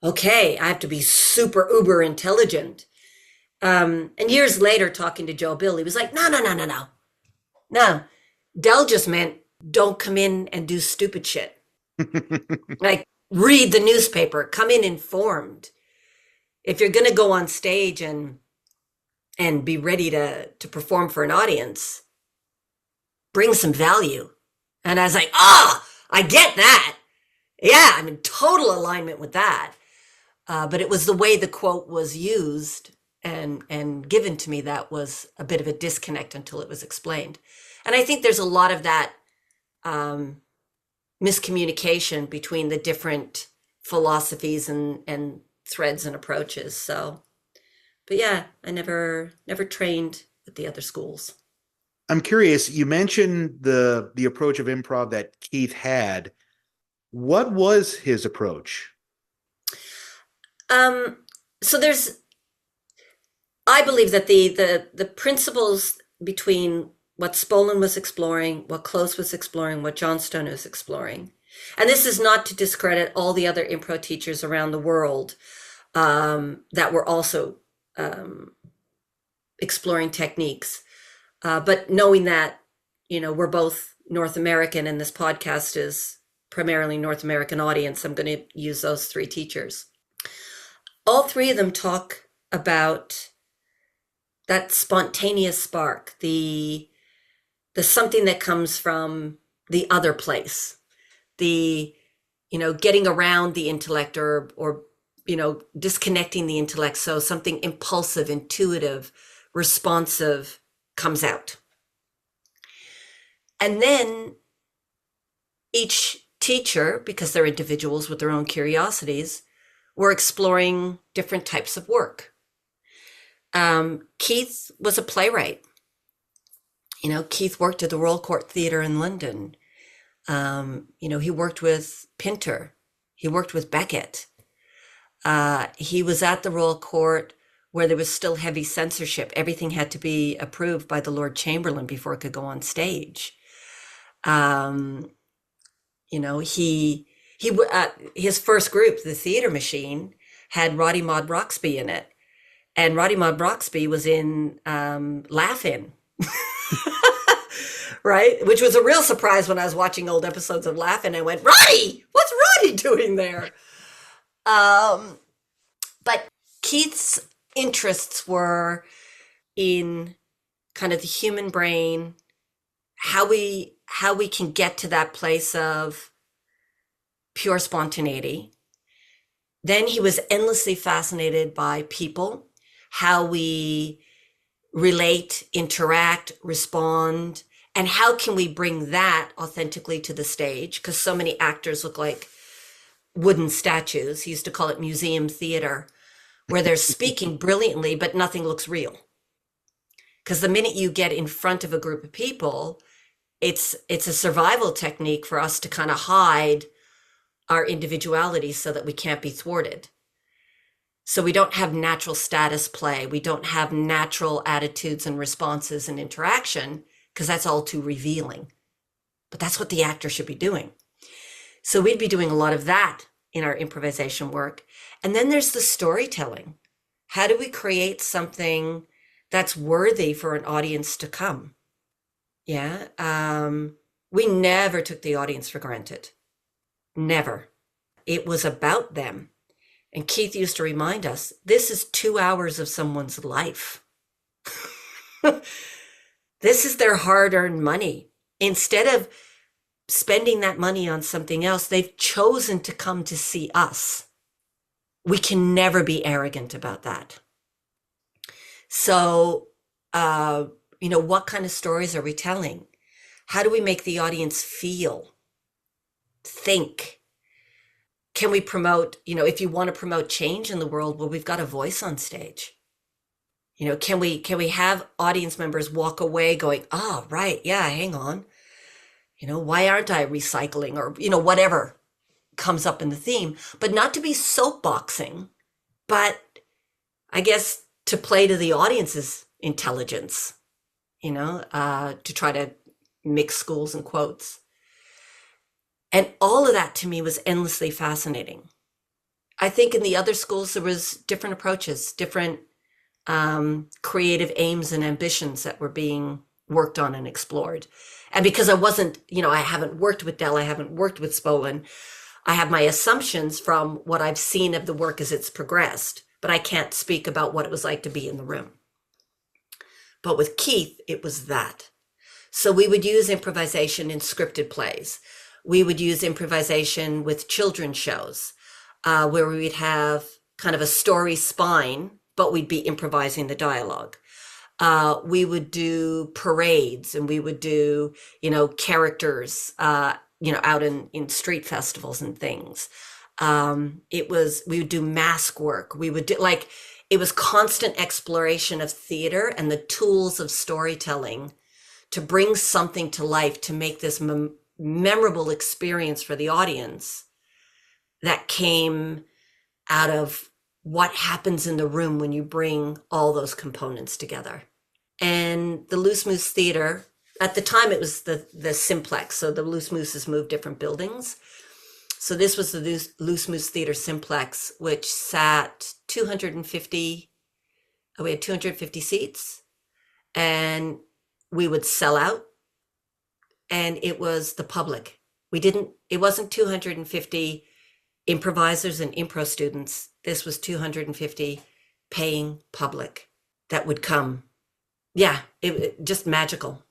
Okay, I have to be super uber intelligent. And years later, talking to Joe Bill, he was like, no. No, Dell just meant don't come in and do stupid shit. Like read the newspaper, come in informed. If you're going to go on stage and be ready to perform for an audience, bring some value. And I was like, I get that. Yeah, I'm in total alignment with that. But it was the way the quote was used and given to me that was a bit of a disconnect until it was explained. And I think there's a lot of that miscommunication between the different philosophies and threads and approaches. So, but yeah, I never trained with the other schools. I'm curious, you mentioned the approach of improv that Keith had. What was his approach? So I believe that the principles between what Spolin was exploring, what Close was exploring, what Johnstone was exploring, and this is not to discredit all the other improv teachers around the world that were also exploring techniques, but knowing that we're both North American and this podcast is primarily North American audience, I'm going to use those three teachers. All three of them talk about that spontaneous spark, the something that comes from the other place, the, getting around the intellect or, disconnecting the intellect. So something impulsive, intuitive, responsive comes out. And then each teacher, because they're individuals with their own curiosities, were exploring different types of work. Keith was a playwright. Keith worked at the Royal Court Theatre in London. He worked with Pinter. He worked with Beckett. He was at the Royal Court where there was still heavy censorship. Everything had to be approved by the Lord Chamberlain before it could go on stage. His first group, the Theatre Machine, had Roddy Maud Roxby in it. And Roddy Maud Roxby was in Laugh-In. Right? Which was a real surprise when I was watching old episodes of Laugh-In. I went, Roddy! What's Roddy doing there? But Keith's interests were in kind of the human brain, how we can get to that place of pure spontaneity. Then he was endlessly fascinated by people, how we relate, interact, respond, and how can we bring that authentically to the stage? Because so many actors look like wooden statues. He used to call it museum theater, where they're speaking brilliantly, but nothing looks real. Because the minute you get in front of a group of people, it's a survival technique for us to kind of hide our individuality so that we can't be thwarted. So we don't have natural status play. We don't have natural attitudes and responses and interaction, because that's all too revealing. But that's what the actor should be doing. So we'd be doing a lot of that in our improvisation work. And then there's the storytelling. How do we create something that's worthy for an audience to come? Yeah. We never took the audience for granted. Never. It was about them. And Keith used to remind us, this is 2 hours of someone's life. This is their hard-earned money. Instead of spending that money on something else, they've chosen to come to see us. We can never be arrogant about that. So, what kind of stories are we telling? How do we make the audience feel, think? Can we promote, if you want to promote change in the world, well, we've got a voice on stage. Can we have audience members walk away going, oh, right, yeah, hang on. Why aren't I recycling, or, whatever comes up in the theme, but not to be soapboxing, but I guess to play to the audience's intelligence, to try to mix schools and quotes. And all of that to me was endlessly fascinating. I think in the other schools, there was different approaches, different creative aims and ambitions that were being worked on and explored. And because I wasn't, I haven't worked with Dell, I haven't worked with Spolin, I have my assumptions from what I've seen of the work as it's progressed, but I can't speak about what it was like to be in the room. But with Keith, it was that. So we would use improvisation in scripted plays. We would use improvisation with children's shows, where we would have kind of a story spine, but we'd be improvising the dialogue. We would do parades, and we would do, characters, out in street festivals and things. We would do mask work. We would do it was constant exploration of theater and the tools of storytelling to bring something to life, to make this memorable experience for the audience that came out of what happens in the room when you bring all those components together. And the Loose Moose Theater, at the time it was the Simplex, so the Loose Mooses moved different buildings. So this was the Loose Moose Theater Simplex, which sat 250, we had 250 seats, and we would sell out, and it was the public. It wasn't 250 improvisers and impro students. This was 250 paying public that would come. Yeah, it just magical.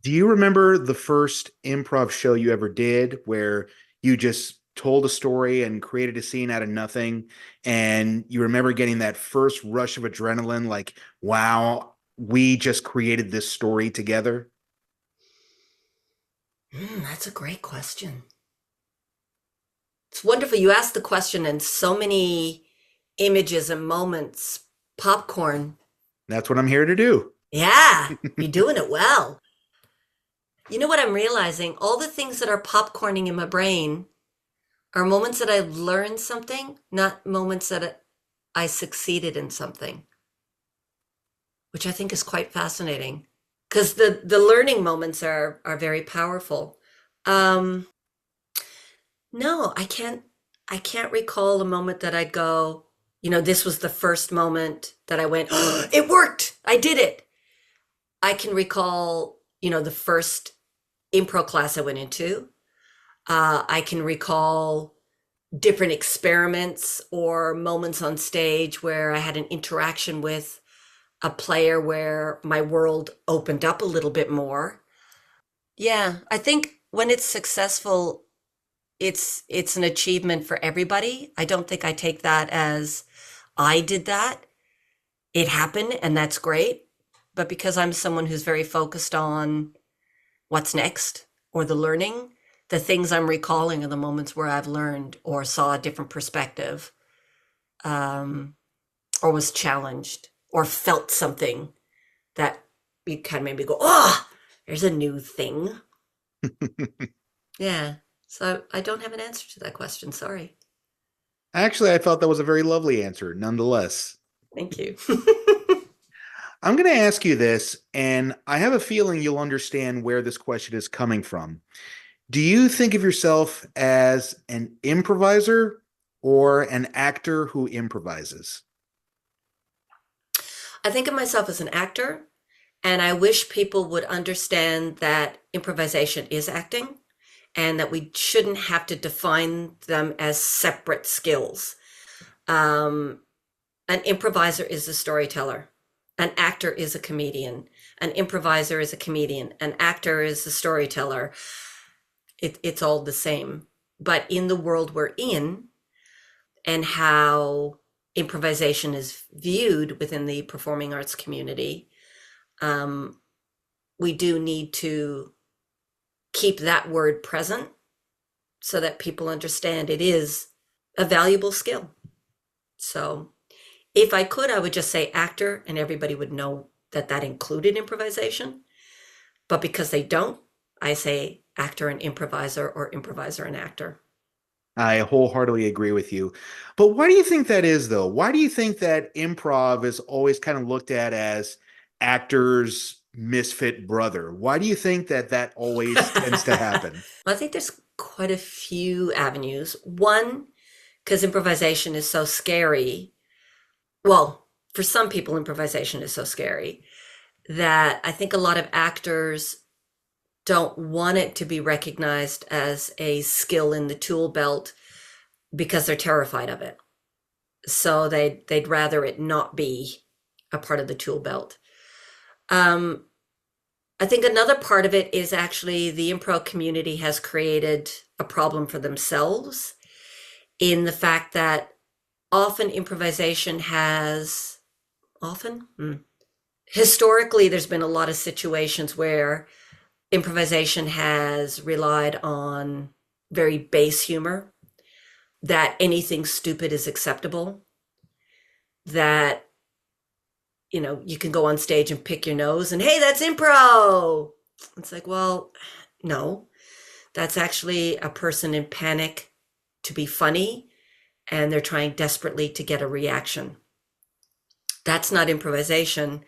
Do you remember the first improv show you ever did where you just told a story and created a scene out of nothing, and you remember getting that first rush of adrenaline, like, wow, we just created this story together? That's a great question. It's wonderful. You asked the question, and so many images and moments. Popcorn. That's what I'm here to do. Yeah, you're doing it well. You know what I'm realizing? All the things that are popcorning in my brain are moments that I've learned something, not moments that I succeeded in something, which I think is quite fascinating because the learning moments are very powerful. Um, no, I can't recall a moment that I'd go, this was the first moment that I went, oh, it worked. I did it. I can recall, the first improv class I went into. I can recall different experiments or moments on stage where I had an interaction with a player where my world opened up a little bit more. Yeah, I think when it's successful, it's an achievement for everybody. I don't think I take that as I did that. It happened and that's great. But because I'm someone who's very focused on what's next or the learning, the things I'm recalling are the moments where I've learned or saw a different perspective, or was challenged or felt something that you kind of made me go, oh, there's a new thing. Yeah. So I don't have an answer to that question. Sorry. Actually, I thought that was a very lovely answer, nonetheless. Thank you. I'm going to ask you this, and I have a feeling you'll understand where this question is coming from. Do you think of yourself as an improviser or an actor who improvises? I think of myself as an actor, and I wish people would understand that improvisation is acting and that we shouldn't have to define them as separate skills. Um, an improviser is a storyteller. An actor is a comedian. An improviser is a comedian. An actor is a storyteller. It's all the same. But in the world we're in and how improvisation is viewed within the performing arts community, we do need to keep that word present so that people understand it is a valuable skill. So if I could, I would just say actor and everybody would know that that included improvisation. But because they don't, I say actor and improviser or improviser and actor. I wholeheartedly agree with you. But why do you think that is, though? Why do you think that improv is always kind of looked at as actors' misfit brother? Why do you think that that always tends to happen? I think there's quite a few avenues. One, because improvisation is so scary. Well, for some people, improvisation is so scary that I think a lot of actors don't want it to be recognized as a skill in the tool belt because they're terrified of it. So they'd rather it not be a part of the tool belt. I think another part of it is actually the improv community has created a problem for themselves in the fact that often improvisation has historically there's been a lot of situations where improvisation has relied on very base humor, that anything stupid is acceptable, that you can go on stage and pick your nose and hey, that's improv. It's like, well, no, that's actually a person in panic to be funny and they're trying desperately to get a reaction. That's not improvisation.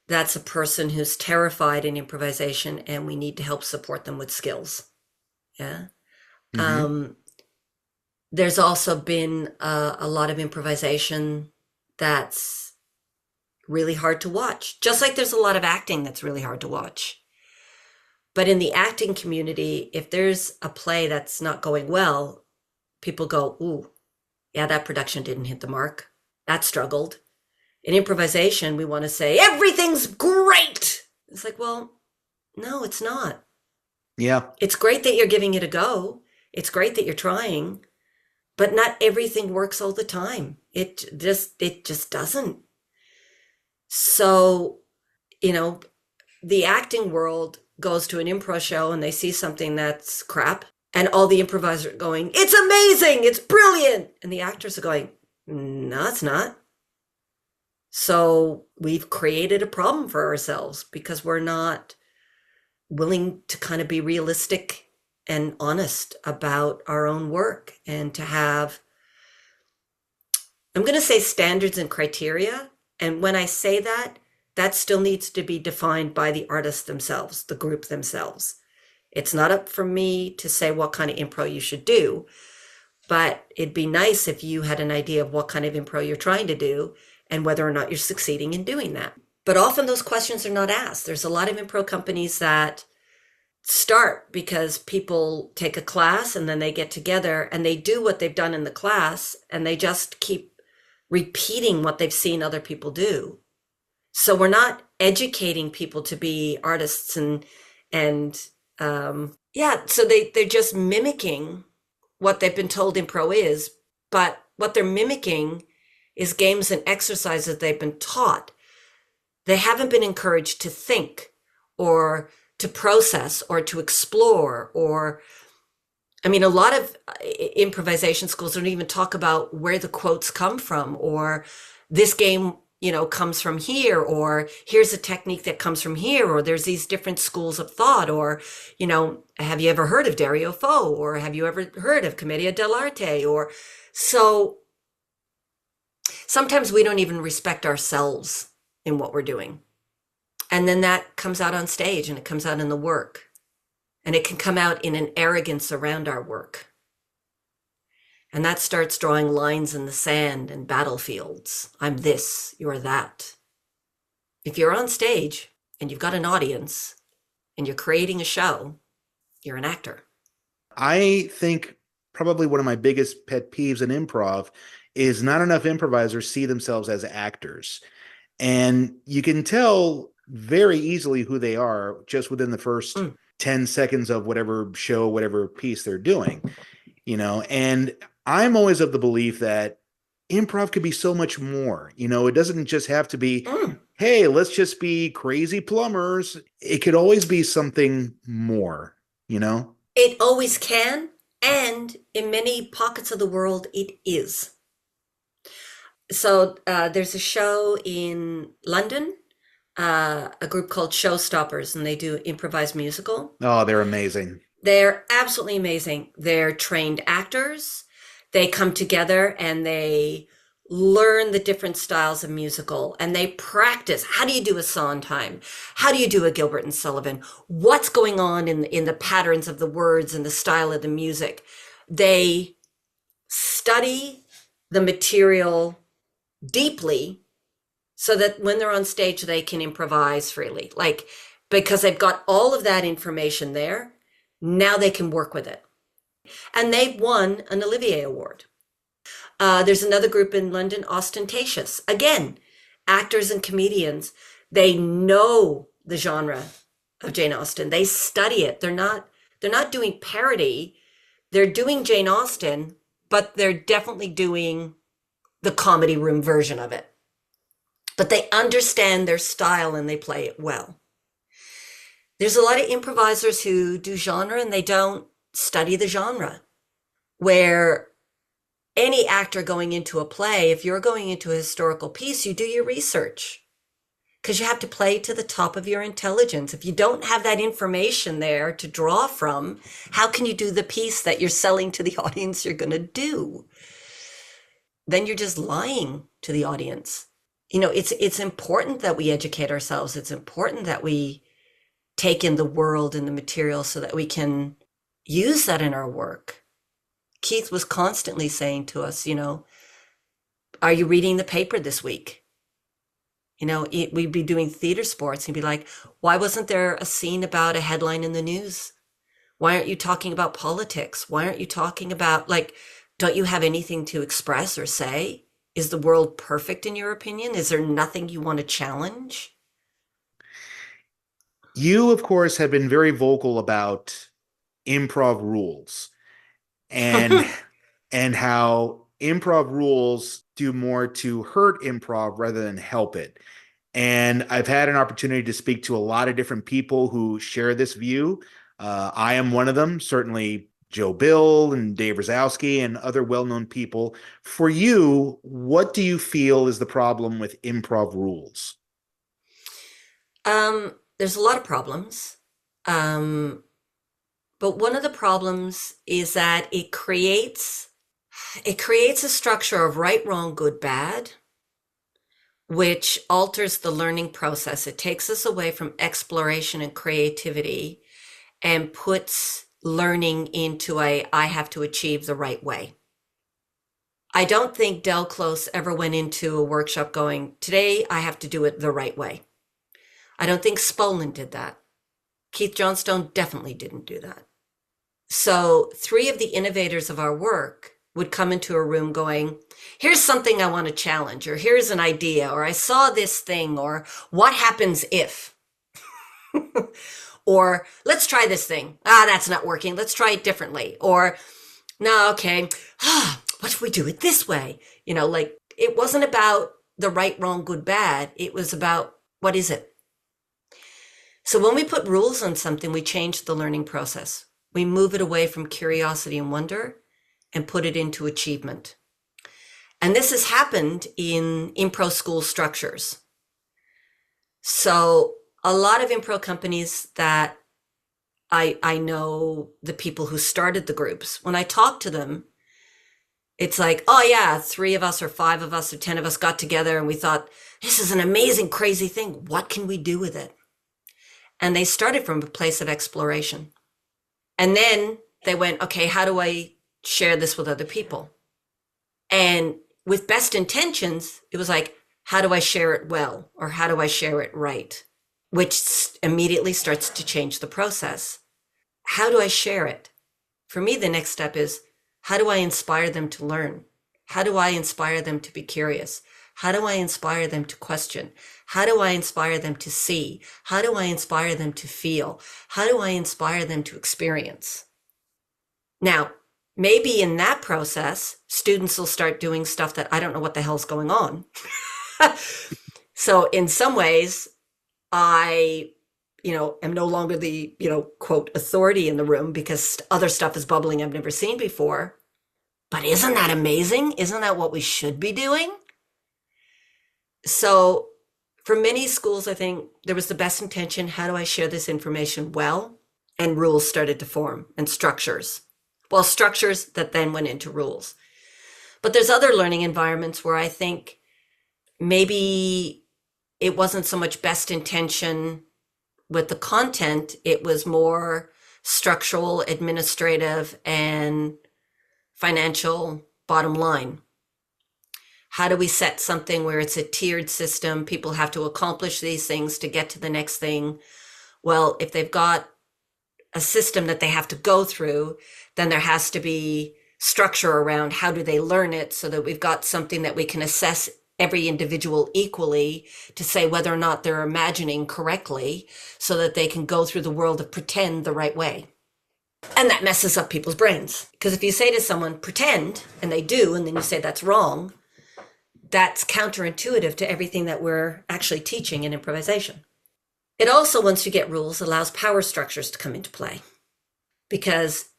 That's a person who's terrified in improvisation and we need to help support them with skills. Yeah. Mhm. There's also been a lot of improvisation that's really hard to watch, just like there's a lot of acting that's really hard to watch. But in the acting community, if there's a play that's not going well, people go, ooh, yeah, that production didn't hit the mark. That struggled. In improvisation, we want to say, everything's great. It's like, well, no, it's not. Yeah. It's great that you're giving it a go. It's great that you're trying, but not everything works all the time. It just doesn't. So, you know, the acting world goes to an improv show and they see something that's crap, and all the improvisers are going, "It's amazing, it's brilliant." And the actors are going, "No, it's not." So we've created a problem for ourselves because we're not willing to kind of be realistic and honest about our own work and to have, I'm going to say, standards and criteria. And when I say that, that still needs to be defined by the artists themselves, the group themselves. It's not up for me to say what kind of improv you should do, but it'd be nice if you had an idea of what kind of improv you're trying to do and whether or not you're succeeding in doing that. But often those questions are not asked. There's a lot of improv companies that start because people take a class and then they get together and they do what they've done in the class and they just keep repeating what they've seen other people do. So we're not educating people to be artists so they're just mimicking what they've been told improv is, but what they're mimicking is games and exercises they've been taught. They haven't been encouraged to think or to process or to explore. A lot of improvisation schools don't even talk about where the quotes come from, or this game, comes from here, or here's a technique that comes from here, or there's these different schools of thought, or, have you ever heard of Dario Fo, or have you ever heard of Commedia dell'arte? Or so sometimes we don't even respect ourselves in what we're doing. And then that comes out on stage and it comes out in the work. And it can come out in an arrogance around our work. And that starts drawing lines in the sand and battlefields. I'm this, you're that. If you're on stage and you've got an audience and you're creating a show, you're an actor. I think probably one of my biggest pet peeves in improv is not enough improvisers see themselves as actors. And you can tell very easily who they are just within the first 10 seconds of whatever show, whatever piece they're doing, and I'm always of the belief that improv could be so much more. It doesn't just have to be, hey, let's just be crazy plumbers. It could always be something more, It always can. And in many pockets of the world, it is. So there's a show in London, a group called Showstoppers, and they do improvised musical. Oh, they're amazing. They're absolutely amazing. They're trained actors. They come together and they learn the different styles of musical and they practice. How do you do a Sondheim? How do you do a Gilbert and Sullivan? What's going on in the patterns of the words and the style of the music? They study the material deeply so that when they're on stage, they can improvise freely. Because they've got all of that information there, now they can work with it. And they've won an Olivier Award. There's another group in London, Ostentatious. Again, actors and comedians, they know the genre of Jane Austen. They study it. They're not doing parody. They're doing Jane Austen, but they're definitely doing the comedy room version of it. But they understand their style and they play it well. There's a lot of improvisers who do genre and they don't study the genre. Where any actor going into a play, if you're going into a historical piece, you do your research because you have to play to the top of your intelligence. If you don't have that information there to draw from, how can you do the piece that you're selling to the audience you're going to do? Then you're just lying to the audience. It's important that we educate ourselves. It's important that we take in the world and the material so that we can use that in our work. Keith was constantly saying to us, are you reading the paper this week? We'd be doing theater sports. He'd be like, why wasn't there a scene about a headline in the news? Why aren't you talking about politics? Why aren't you talking about, don't you have anything to express or say? Is the world perfect in your opinion? Is there nothing you want to challenge? You, of course, have been very vocal about improv rules. and and how improv rules do more to hurt improv rather than help it. And I've had an opportunity to speak to a lot of different people who share this view. I am one of them, certainly Joe Bill and Dave Rosowski and other well-known people. For you, what do you feel is the problem with improv rules? There's a lot of problems. But one of the problems is that it creates a structure of right, wrong, good, bad, which alters the learning process. It takes us away from exploration and creativity and puts learning into I have to achieve the right way. I don't think Del Close ever went into a workshop going, today I have to do it the right way. I don't think Spolin did that. Keith Johnstone definitely didn't do that. So 3 of the innovators of our work would come into a room going, here's something I want to challenge, or here's an idea, or I saw this thing, or what happens if? Or let's try this thing. That's not working. Let's try it differently. Or no, okay. What if we do it this way? Like it wasn't about the right, wrong, good, bad. It was about what is it? So when we put rules on something, we change the learning process. We move it away from curiosity and wonder and put it into achievement. And this has happened in improv school structures. So a lot of improv companies that I know the people who started the groups, when I talk to them, it's like, oh yeah, 3 of us or 5 of us or 10 of us got together and we thought, this is an amazing, crazy thing. What can we do with it? And they started from a place of exploration. And then they went, okay, how do I share this with other people? And with best intentions, it was like, how do I share it well? Or how do I share it right? Which immediately starts to change the process. How do I share it? For me, the next step is, how do I inspire them to learn? How do I inspire them to be curious? How do I inspire them to question? How do I inspire them to see? How do I inspire them to feel? How do I inspire them to experience? Now, maybe in that process, students will start doing stuff that I don't know what the hell's going on. So in some ways, I, am no longer the, quote, authority in the room because other stuff is bubbling I've never seen before. But isn't that amazing? Isn't that what we should be doing? So for many schools, I think there was the best intention. How do I share this information well? And rules started to form and structures. Well, structures that then went into rules. But there's other learning environments where I think maybe it wasn't so much best intention with the content. It was more structural, administrative, and financial bottom line. How do we set something where it's a tiered system? People have to accomplish these things to get to the next thing. Well, if they've got a system that they have to go through, then there has to be structure around how do they learn it so that we've got something that we can assess every individual equally to say whether or not they're imagining correctly so that they can go through the world of pretend the right way. And that messes up people's brains. Because if you say to someone, pretend, and they do, and then you say that's wrong, that's counterintuitive to everything that we're actually teaching in improvisation. It also, once you get rules, allows power structures to come into play. Because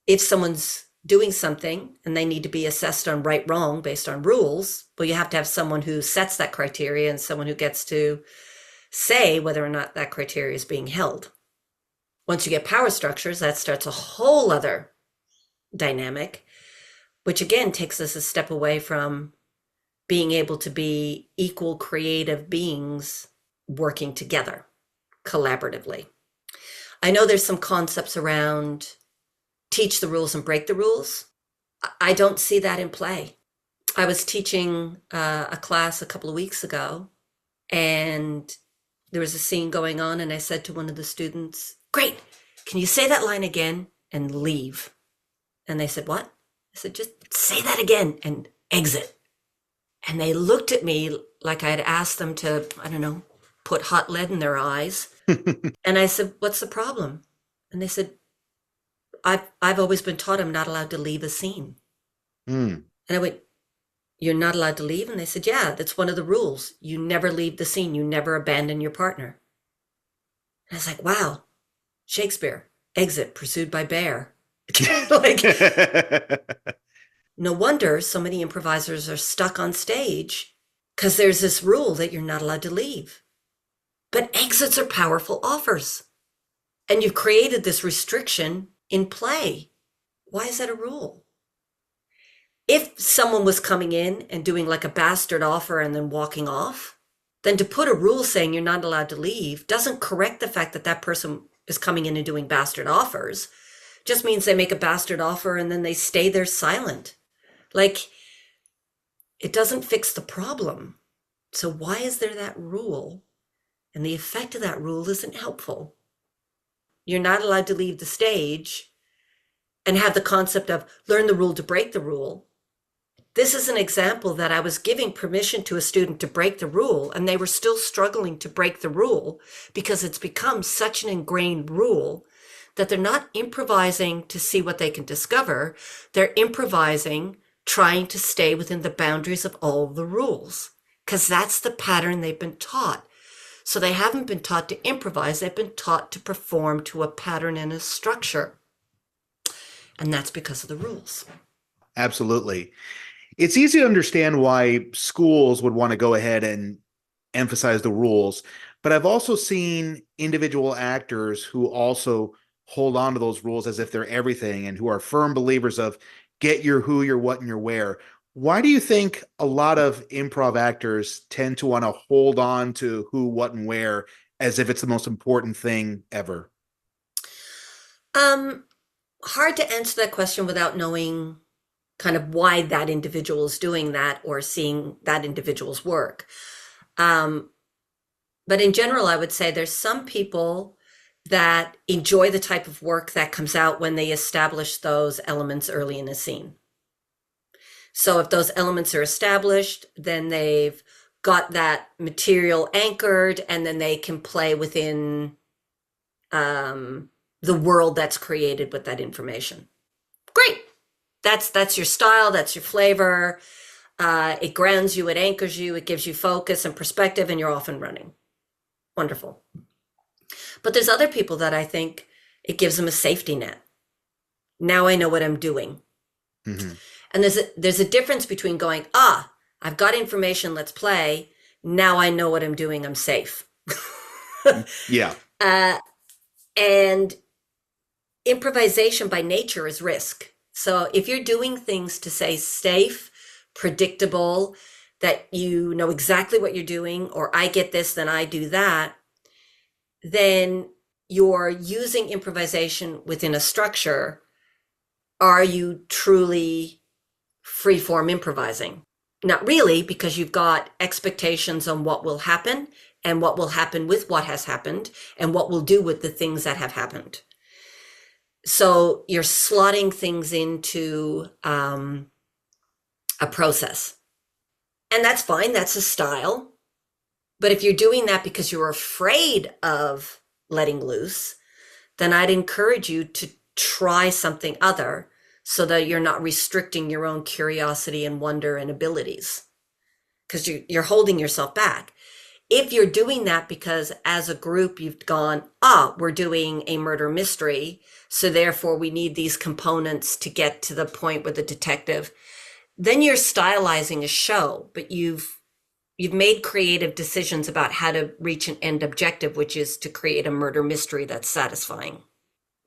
if someone's doing something and they need to be assessed on right, wrong based on rules, well, you have to have someone who sets that criteria and someone who gets to say whether or not that criteria is being held. Once you get power structures, that starts a whole other dynamic, which again takes us a step away from being able to be equal creative beings working together collaboratively. I know there's some concepts around teach the rules and break the rules. I don't see that in play. I was teaching a class a couple of weeks ago, and there was a scene going on, and I said to one of the students, "Great, can you say that line again and leave?" And they said, "What?" I said, "Just say that again and exit." And they looked at me like I had asked them to, I don't know, put hot lead in their eyes. And I said, "What's the problem?" And they said, I've always been taught I'm not allowed to leave a scene. Hmm. And I went, you're not allowed to leave? And they said, yeah, that's one of the rules. You never leave the scene. You never abandon your partner. And I was like, wow, Shakespeare, exit, pursued by bear. Like, no wonder so many improvisers are stuck on stage because there's this rule that you're not allowed to leave. But exits are powerful offers. And you've created this restriction in play. Why is that a rule? If someone was coming in and doing like a bastard offer and then walking off, then to put a rule saying you're not allowed to leave doesn't correct the fact that that person is coming in and doing bastard offers. Just means they make a bastard offer and then they stay there silent. Like, it doesn't fix the problem. So why is there that rule? And the effect of that rule isn't helpful. You're not allowed to leave the stage and have the concept of learn the rule to break the rule. This is an example that I was giving permission to a student to break the rule, and they were still struggling to break the rule because it's become such an ingrained rule that they're not improvising to see what they can discover. They're improvising, trying to stay within the boundaries of all the rules, because that's the pattern they've been taught. So they haven't been taught to improvise. They've been taught to perform to a pattern and a structure. And that's because of the rules. Absolutely. It's easy to understand why schools would want to go ahead and emphasize the rules, but I've also seen individual actors who also hold on to those rules as if they're everything and who are firm believers of get your who, your what, and your where. Why do you think a lot of improv actors tend to want to hold on to who, what, and where as if it's the most important thing ever? Hard to answer that question without knowing kind of why that individual is doing that or seeing that individual's work. But in general, I would say there's some people that enjoy the type of work that comes out when they establish those elements early in a scene. So if those elements are established, then they've got that material anchored, and then they can play within the world that's created with that information. Great. That's your style, that's your flavor. It grounds you, it anchors you, it gives you focus and perspective, and you're off and running. Wonderful. But there's other people that I think it gives them a safety net. Now I know what I'm doing. Mm-hmm. And there's a difference between going, I've got information, let's play. Now I know what I'm doing, I'm safe. Yeah. And improvisation by nature is risk. So if you're doing things to say safe, predictable, that you know exactly what you're doing, or I get this, then I do that, then you're using improvisation within a structure. Are you truly free-form improvising? Not really, because you've got expectations on what will happen and what will happen with what has happened and what we'll do with the things that have happened. So you're slotting things into a process. And that's fine. That's a style. But if you're doing that because you're afraid of letting loose, then I'd encourage you to try something other so that you're not restricting your own curiosity and wonder and abilities, because you're holding yourself back. If you're doing that because as a group you've gone, we're doing a murder mystery, so therefore we need these components to get to the point with the detective, then you're stylizing a show, but you've made creative decisions about how to reach an end objective, which is to create a murder mystery that's satisfying.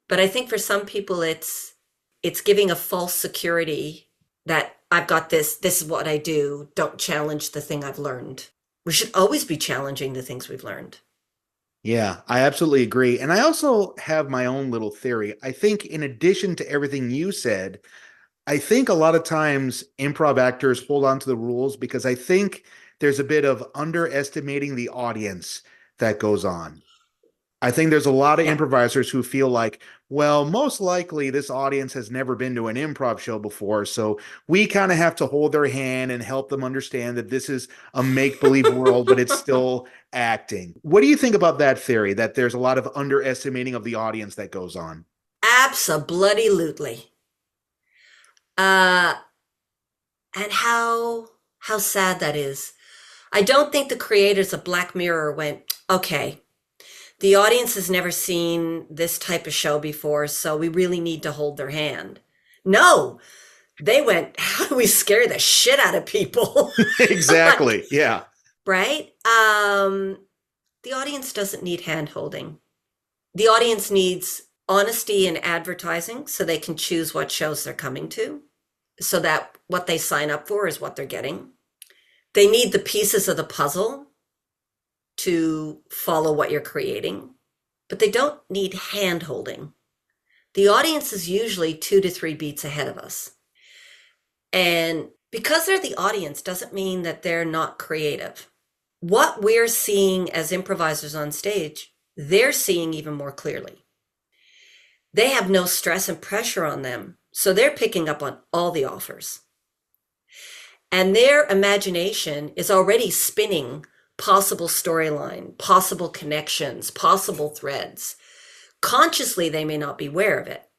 But I think for some people it's giving a false security that I've got this is what I do, don't challenge the thing I've learned. We should always be challenging the things we've learned. Yeah, I absolutely agree. And I also have my own little theory. I think in addition to everything you said, I think a lot of times improv actors hold on to the rules because I think there's a bit of underestimating the audience that goes on. I think there's a lot of Yeah. improvisers who feel like, well, most likely this audience has never been to an improv show before. So we kind of have to hold their hand and help them understand that this is a make-believe world, but it's still acting. What do you think about that theory, that there's a lot of underestimating of the audience that goes on? Abso-bloody-lutely. Uh, and how sad that is. I don't think the creators of Black Mirror went, okay, the audience has never seen this type of show before, so we really need to hold their hand. No, they went, how do we scare the shit out of people? Exactly. Yeah. Right? The audience doesn't need hand holding. The audience needs honesty in advertising so they can choose what shows they're coming to, so that what they sign up for is what they're getting. They need the pieces of the puzzle to follow what you're creating, but they don't need hand holding. The audience is usually 2 to 3 beats ahead of us. And because they're the audience doesn't mean that they're not creative. What we're seeing as improvisers on stage, they're seeing even more clearly. They have no stress and pressure on them, so they're picking up on all the offers. And their imagination is already spinning possible storyline, possible connections, possible threads. Consciously, they may not be aware of it.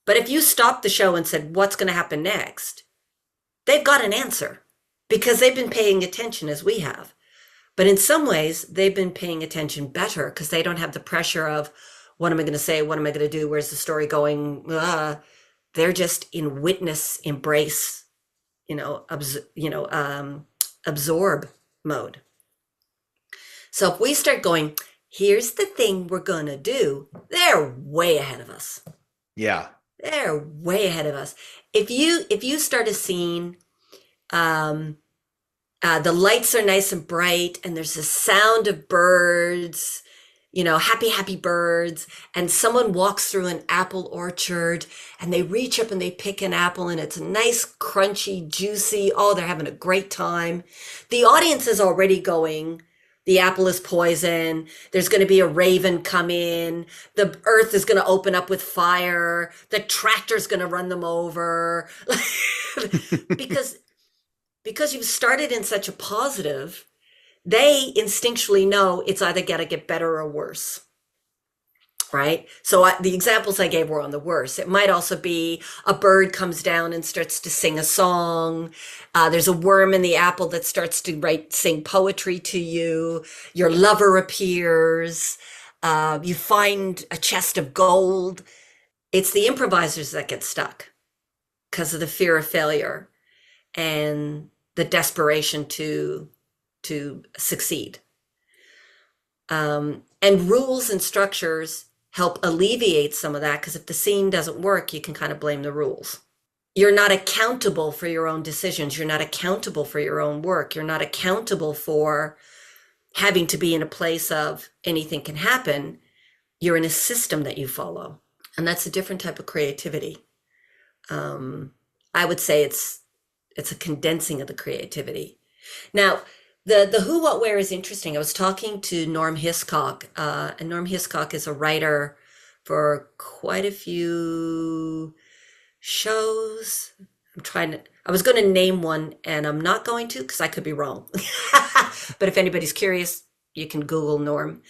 But if you stopped the show and said, what's going to happen next? They've got an answer because they've been paying attention as we have. But in some ways, they've been paying attention better because they don't have the pressure of, what am I going to say? What am I going to do? Where's the story going? They're just in witness, embrace, absorb mode. So if we start going, here's the thing we're going to do, they're way ahead of us. Yeah. They're way ahead of us. If you start a scene, the lights are nice and bright, and there's a sound of birds, happy birds, and someone walks through an apple orchard, and they reach up and they pick an apple, and it's nice, crunchy, juicy. Oh, they're having a great time. The audience is already going, the apple is poison. There's going to be a raven come in. The earth is going to open up with fire. The tractor's going to run them over. because you've started in such a positive, they instinctually know it's either going to get better or worse. Right? So the examples I gave were on the worst. It might also be a bird comes down and starts to sing a song. There's a worm in the apple that starts to sing poetry to you. Your lover appears. You find a chest of gold. It's the improvisers that get stuck because of the fear of failure and the desperation to succeed. And rules and structures help alleviate some of that, because if the scene doesn't work, you can kind of blame the rules. You're not accountable for your own decisions. You're not accountable for your own work. You're not accountable for having to be in a place of anything can happen. You're in a system that you follow. And that's a different type of creativity. I would say it's a condensing of the creativity. Now, the who, what, where is interesting. I was talking to Norm Hiscock, and Norm Hiscock is a writer for quite a few shows. I was going to name one, and I'm not going to because I could be wrong. But if anybody's curious, you can Google Norm.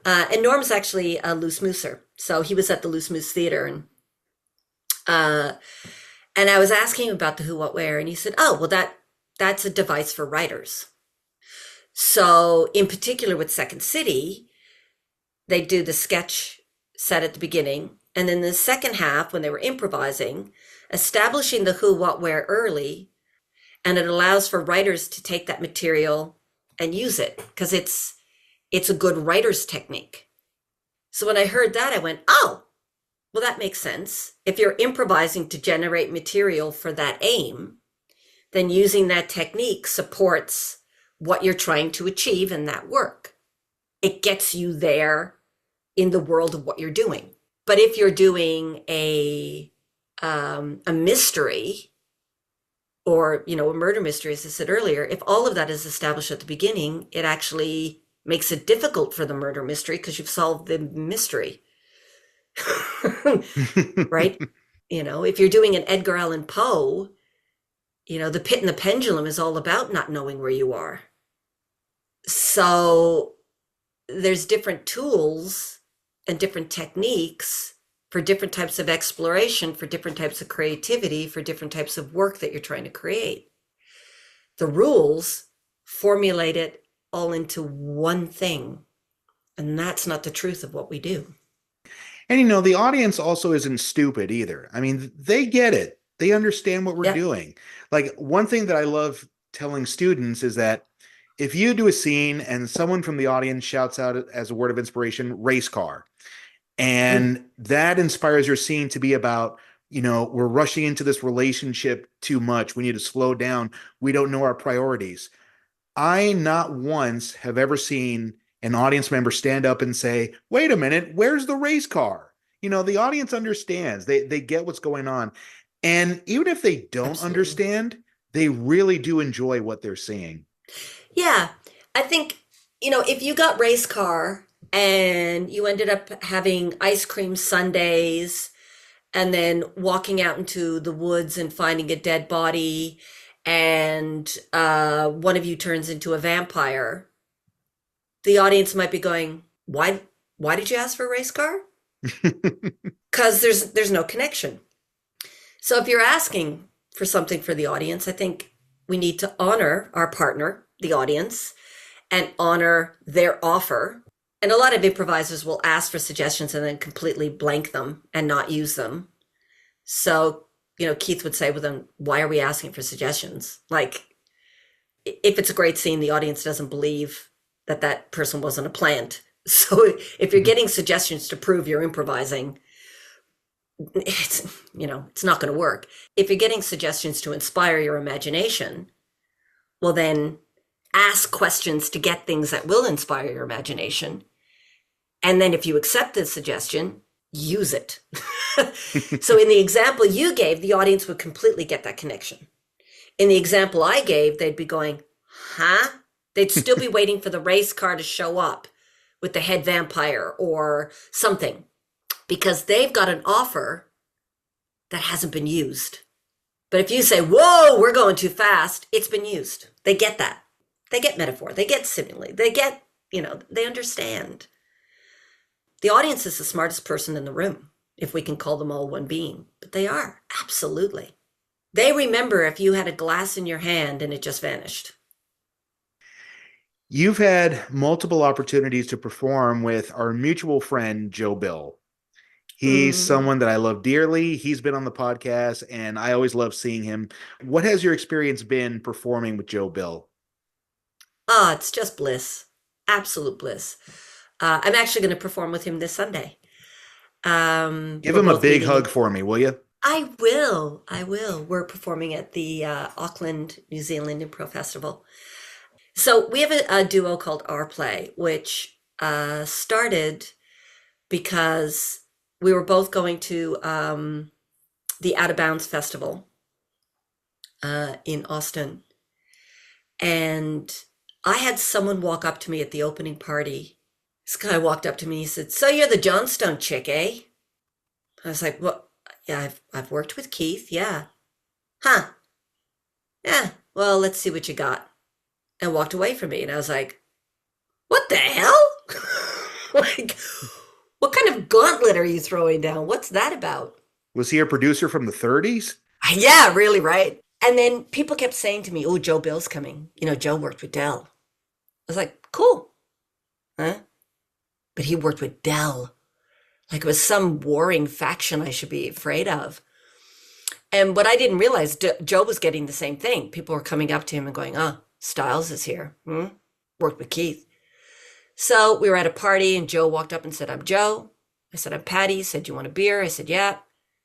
And Norm's actually a Loose Mooser. So he was at the Loose Moose Theater, and I was asking him about the who, what, where, and he said, oh, well, that's a device for writers. So in particular with Second City, they do the sketch set at the beginning. And then the second half, when they were improvising, establishing the who, what, where early. And it allows for writers to take that material and use it because it's a good writer's technique. So when I heard that, I went, oh, well, that makes sense. If you're improvising to generate material for that aim, then using that technique supports what you're trying to achieve in that work. It gets you there in the world of what you're doing. But if you're doing a mystery or, a murder mystery, as I said earlier, if all of that is established at the beginning, it actually makes it difficult for the murder mystery because you've solved the mystery. Right? If you're doing an Edgar Allan Poe, the Pit and the Pendulum is all about not knowing where you are. So there's different tools and different techniques for different types of exploration, for different types of creativity, for different types of work that you're trying to create. The rules formulate it all into one thing, and that's not the truth of what we do. And the audience also isn't stupid either. I mean, they get it. They understand what we're Yep. doing. Like, one thing that I love telling students is that if you do a scene and someone from the audience shouts out as a word of inspiration, race car, and that inspires your scene to be about, we're rushing into this relationship too much. We need to slow down. We don't know our priorities. I not once have ever seen an audience member stand up and say, wait a minute, where's the race car? The audience understands. They get what's going on. And even if they don't Absolutely. understand, they really do enjoy what they're seeing. Yeah. I think, if you got race car and you ended up having ice cream sundaes and then walking out into the woods and finding a dead body, and one of you turns into a vampire, the audience might be going, why did you ask for a race car? Because there's no connection. So if you're asking for something for the audience, I think we need to honor our partner, the audience, and honor their offer. And a lot of improvisers will ask for suggestions and then completely blank them and not use them. So, Keith would say with them, why are we asking for suggestions? Like, if it's a great scene, the audience doesn't believe that person wasn't a plant. So if you're getting suggestions to prove you're improvising, it's not going to work. If you're getting suggestions to inspire your imagination, well, then ask questions to get things that will inspire your imagination. And then if you accept the suggestion, use it. So in the example you gave, the audience would completely get that connection. In the example I gave, they'd be going, huh? They'd still be waiting for the race car to show up with the head vampire or something, because they've got an offer that hasn't been used. But if you say, whoa, we're going too fast, it's been used. They get that. They get metaphor. They get simile. They get, they understand. The audience is the smartest person in the room, if we can call them all one being. But they are, absolutely. They remember if you had a glass in your hand and it just vanished. You've had multiple opportunities to perform with our mutual friend, Joe Bill. He's someone that I love dearly. He's been on the podcast, and I always love seeing him. What has your experience been performing with Joe Bill? It's just bliss. Absolute bliss. I'm actually going to perform with him this Sunday. Give him a big hug for me, will you? I will. We're performing at the Auckland, New Zealand Improv Festival. So we have a duo called Our Play, which started because we were both going to the Out of Bounds Festival in Austin. And I had someone walk up to me at the opening party. This guy walked up to me. He said, so you're the Johnstone chick, eh? I was like, well, yeah, I've worked with Keith. Yeah. Huh. Yeah. Well, let's see what you got. And walked away from me. And I was like, what the hell? Like, what kind of gauntlet are you throwing down? What's that about? Was he a producer from the 30s? Yeah, really, right? And then people kept saying to me, oh, Joe Bill's coming. Joe worked with Del. I was like, cool. Huh? But he worked with Del. Like it was some warring faction I should be afraid of. And what I didn't realize, Joe was getting the same thing. People were coming up to him and going, Stiles is here. Worked with Keith. So we were at a party and Joe walked up and said, I'm Joe. I said, I'm Patti. He said, you want a beer? I said, yeah.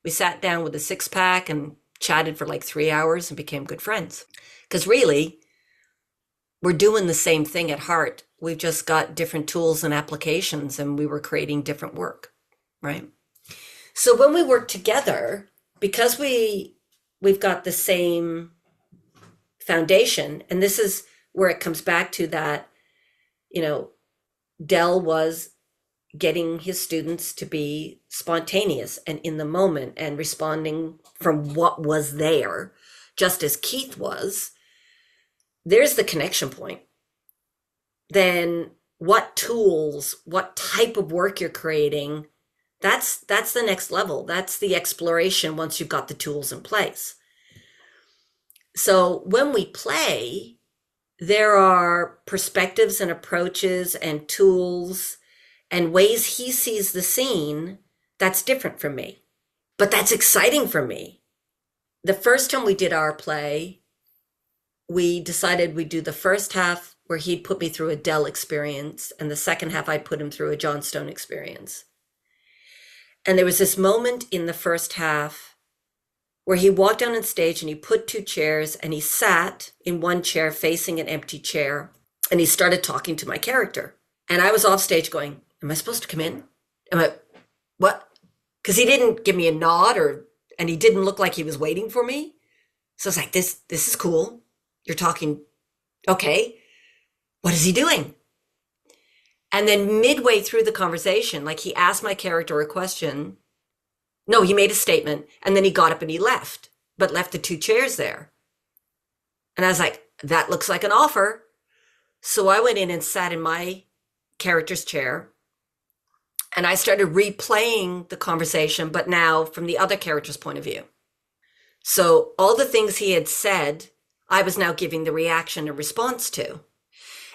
We sat down with a 6-pack and chatted for like 3 hours and became good friends. Because really, we're doing the same thing at heart. We've just got different tools and applications, and we were creating different work, right? So when we work together, because we've got the same foundation, and this is where it comes back to that, Del was getting his students to be spontaneous and in the moment and responding from what was there, just as Keith was. There's the connection point. Then what tools, what type of work you're creating That's the next level. That's the exploration once you've got the tools in place. So when we play, there are perspectives and approaches and tools and ways he sees the scene that's different from me. But that's exciting for me. The first time we did our play, we decided we'd do the first half where he'd put me through a Dell experience, and the second half I'd put him through a Johnstone experience. And there was this moment in the first half where he walked down on stage and he put two chairs and he sat in one chair facing an empty chair, and he started talking to my character. And I was off stage going, am I supposed to come in? Am I, what? Because he didn't give me a nod and he didn't look like he was waiting for me. So I was like, this is cool. You're talking, okay. What is he doing? And then midway through the conversation, like he asked my character a question. No, he made a statement and then he got up and he left, but left the two chairs there. And I was like, that looks like an offer. So I went in and sat in my character's chair and I started replaying the conversation, but now from the other character's point of view. So all the things he had said, I was now giving the reaction and response to.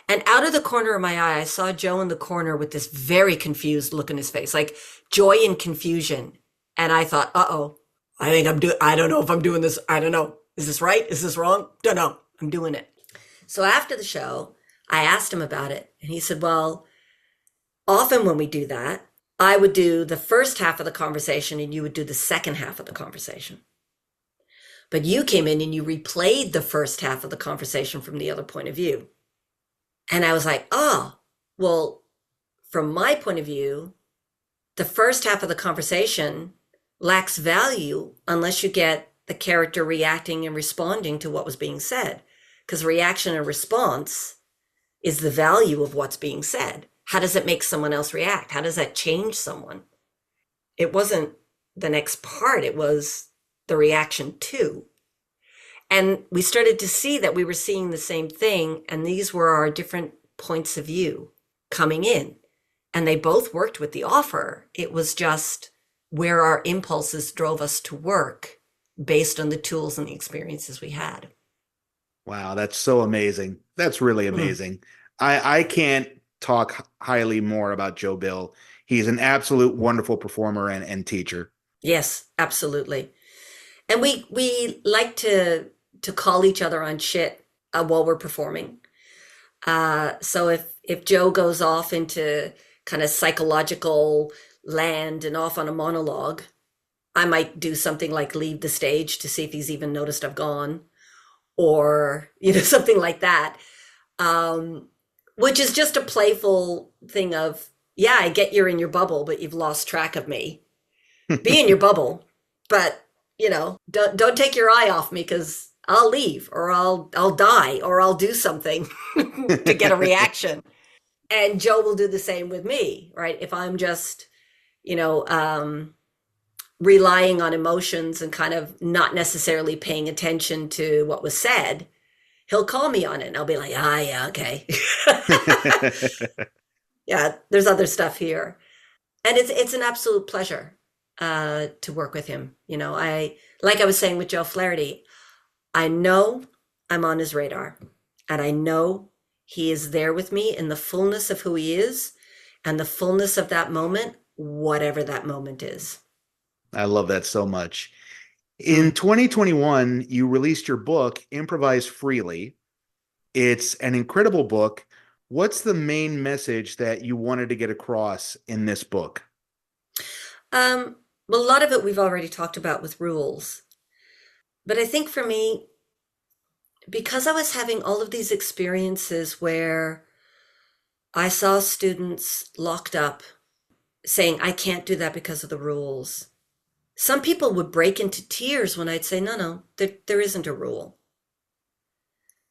And out of the corner of my eye, I saw Joe in the corner with this very confused look in his face, like joy and confusion. And I thought, uh-oh, I don't know if I'm doing this. I don't know. Is this right? Is this wrong? Don't know. I'm doing it. So after the show, I asked him about it. And he said, well, often when we do that, I would do the first half of the conversation and you would do the second half of the conversation. But you came in and you replayed the first half of the conversation from the other point of view. And I was like, oh, well, from my point of view, the first half of the conversation lacks value unless you get the character reacting and responding to what was being said. Because reaction and response is the value of what's being said. How does it make someone else react? How does that change someone? It wasn't the next part, it was the reaction to. And we started to see that we were seeing the same thing, and these were our different points of view coming in. And they both worked with the offer. It was just where our impulses drove us to work based on the tools and the experiences we had. Wow, that's so amazing. That's really amazing. I can't talk highly more about Joe Bill. He's an absolute wonderful performer and teacher. Yes, absolutely. And we like to call each other on shit while we're performing. So if Joe goes off into kind of psychological land and off on a monologue, I might do something like leave the stage to see if he's even noticed I've gone, or something like that, which is just a playful thing of, yeah, I get you're in your bubble, but you've lost track of me. Be in your bubble, but don't take your eye off me, because I'll leave, or I'll die, or I'll do something to get a reaction. And Joe will do the same with me, right? If I'm just, relying on emotions and kind of not necessarily paying attention to what was said, he'll call me on it and I'll be like, yeah, okay. Yeah, there's other stuff here. And it's an absolute pleasure to work with him. Like I was saying with Joe Flaherty, I know I'm on his radar, and I know he is there with me in the fullness of who he is and the fullness of that moment, whatever that moment is. I love that so much. In 2021, you released your book, Improvise Freely. It's an incredible book. What's the main message that you wanted to get across in this book? Well, a lot of it we've already talked about with rules. But I think for me, because I was having all of these experiences where I saw students locked up saying, I can't do that because of the rules. Some people would break into tears when I'd say, no, there isn't a rule.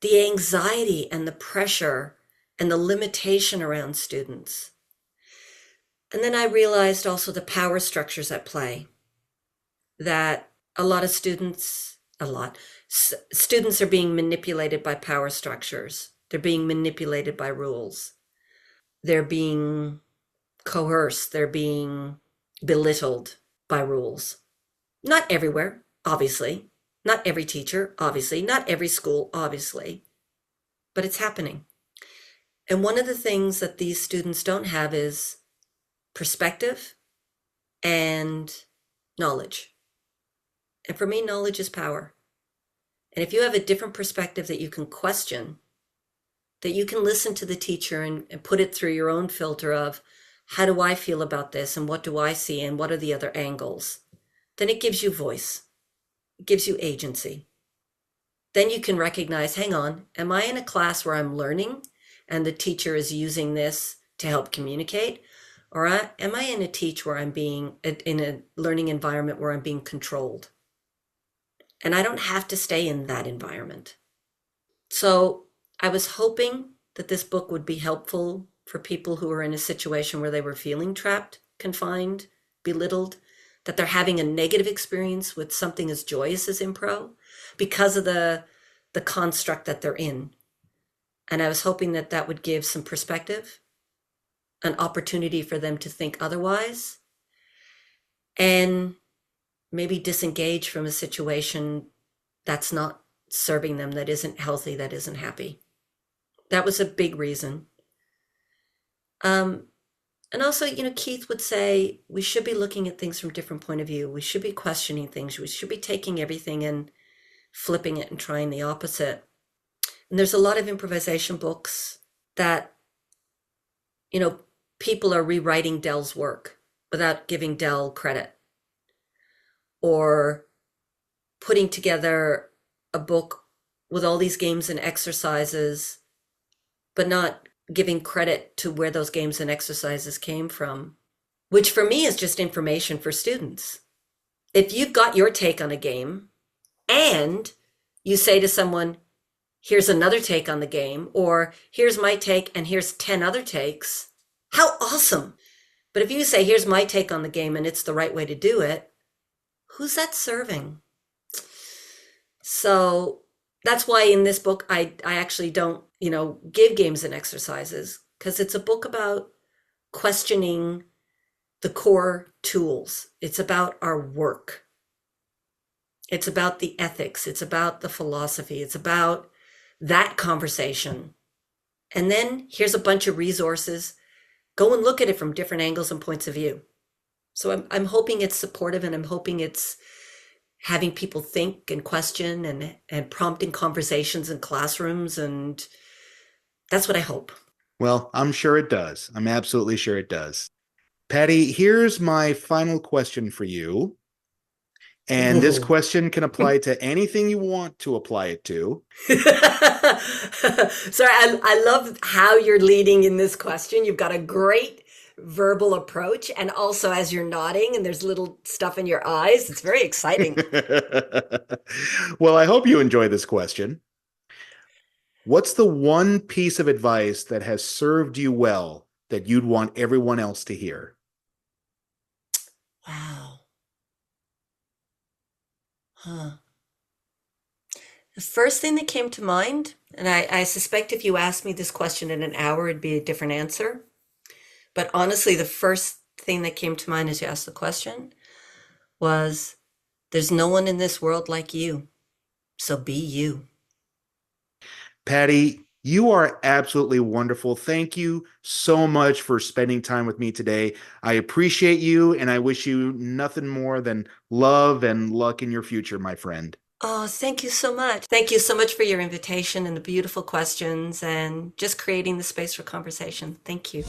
The anxiety and the pressure and the limitation around students. And then I realized also the power structures at play, that a lot of students are being manipulated by power structures. They're being manipulated by rules. They're being coerced. They're being belittled by rules. Not everywhere, obviously. Not every teacher, obviously. Not every school, obviously. But it's happening. And one of the things that these students don't have is perspective and knowledge. And for me, knowledge is power. And if you have a different perspective that you can question, that you can listen to the teacher and put it through your own filter of, how do I feel about this and what do I see and what are the other angles? Then it gives you voice. It gives you agency. Then you can recognize, hang on, am I in a class where I'm learning and the teacher is using this to help communicate? Or am I in a in a learning environment where I'm being controlled? And I don't have to stay in that environment. So I was hoping that this book would be helpful for people who are in a situation where they were feeling trapped, confined, belittled, that they're having a negative experience with something as joyous as improv because of the construct that they're in. And I was hoping that that would give some perspective, an opportunity for them to think otherwise, and maybe disengage from a situation that's not serving them, that isn't healthy, that isn't happy. That was a big reason. And also, Keith would say, we should be looking at things from a different point of view. We should be questioning things. We should be taking everything and flipping it and trying the opposite. And there's a lot of improvisation books that, people are rewriting Dell's work without giving Dell credit, or putting together a book with all these games and exercises, but not giving credit to where those games and exercises came from, which for me is just information for students. If you've got your take on a game and you say to someone, here's another take on the game, or here's my take and here's 10 other takes, how awesome. But if you say, here's my take on the game and it's the right way to do it, who's that serving? So that's why in this book, I actually don't, give games and exercises, because it's a book about questioning the core tools. It's about our work. It's about the ethics. It's about the philosophy. It's about that conversation. And then here's a bunch of resources. Go and look at it from different angles and points of view. So I'm hoping it's supportive, and I'm hoping it's having people think and question and prompting conversations in classrooms. And that's what I hope. Well, I'm sure it does. I'm absolutely sure it does. Patti, here's my final question for you. And this question can apply to anything you want to apply it to. Sorry, I love how you're leading in this question. You've got a great verbal approach, and also as you're nodding and there's little stuff in your eyes, it's very exciting. Well, I hope you enjoy this question. What's the one piece of advice that has served you well that you'd want everyone else to hear? Wow. The first thing that came to mind, and I suspect if you asked me this question in an hour, it'd be a different answer. But honestly, the first thing that came to mind as you asked the question was, there's no one in this world like you, so be you. Patti, you are absolutely wonderful. Thank you so much for spending time with me today. I appreciate you, and I wish you nothing more than love and luck in your future, my friend. Oh, thank you so much. Thank you so much for your invitation and the beautiful questions and just creating the space for conversation. Thank you.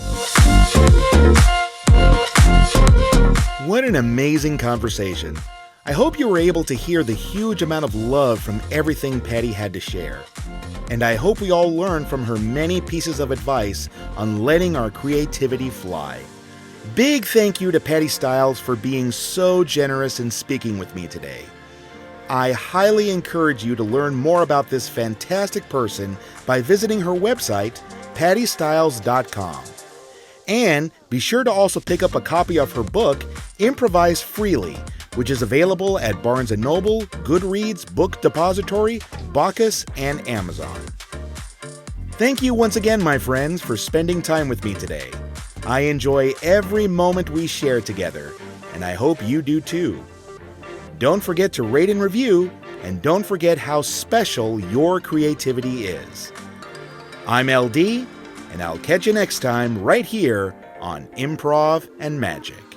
What an amazing conversation. I hope you were able to hear the huge amount of love from everything Patti had to share. And I hope we all learned from her many pieces of advice on letting our creativity fly. Big thank you to Patti Stiles for being so generous in speaking with me today. I highly encourage you to learn more about this fantastic person by visiting her website, pattistiles.com. And be sure to also pick up a copy of her book, Improvise Freely, which is available at Barnes & Noble, Goodreads, Book Depository, Bacchus, and Amazon. Thank you once again, my friends, for spending time with me today. I enjoy every moment we share together, and I hope you do too. Don't forget to rate and review, and don't forget how special your creativity is. I'm LD, and I'll catch you next time right here on Improv and Magic.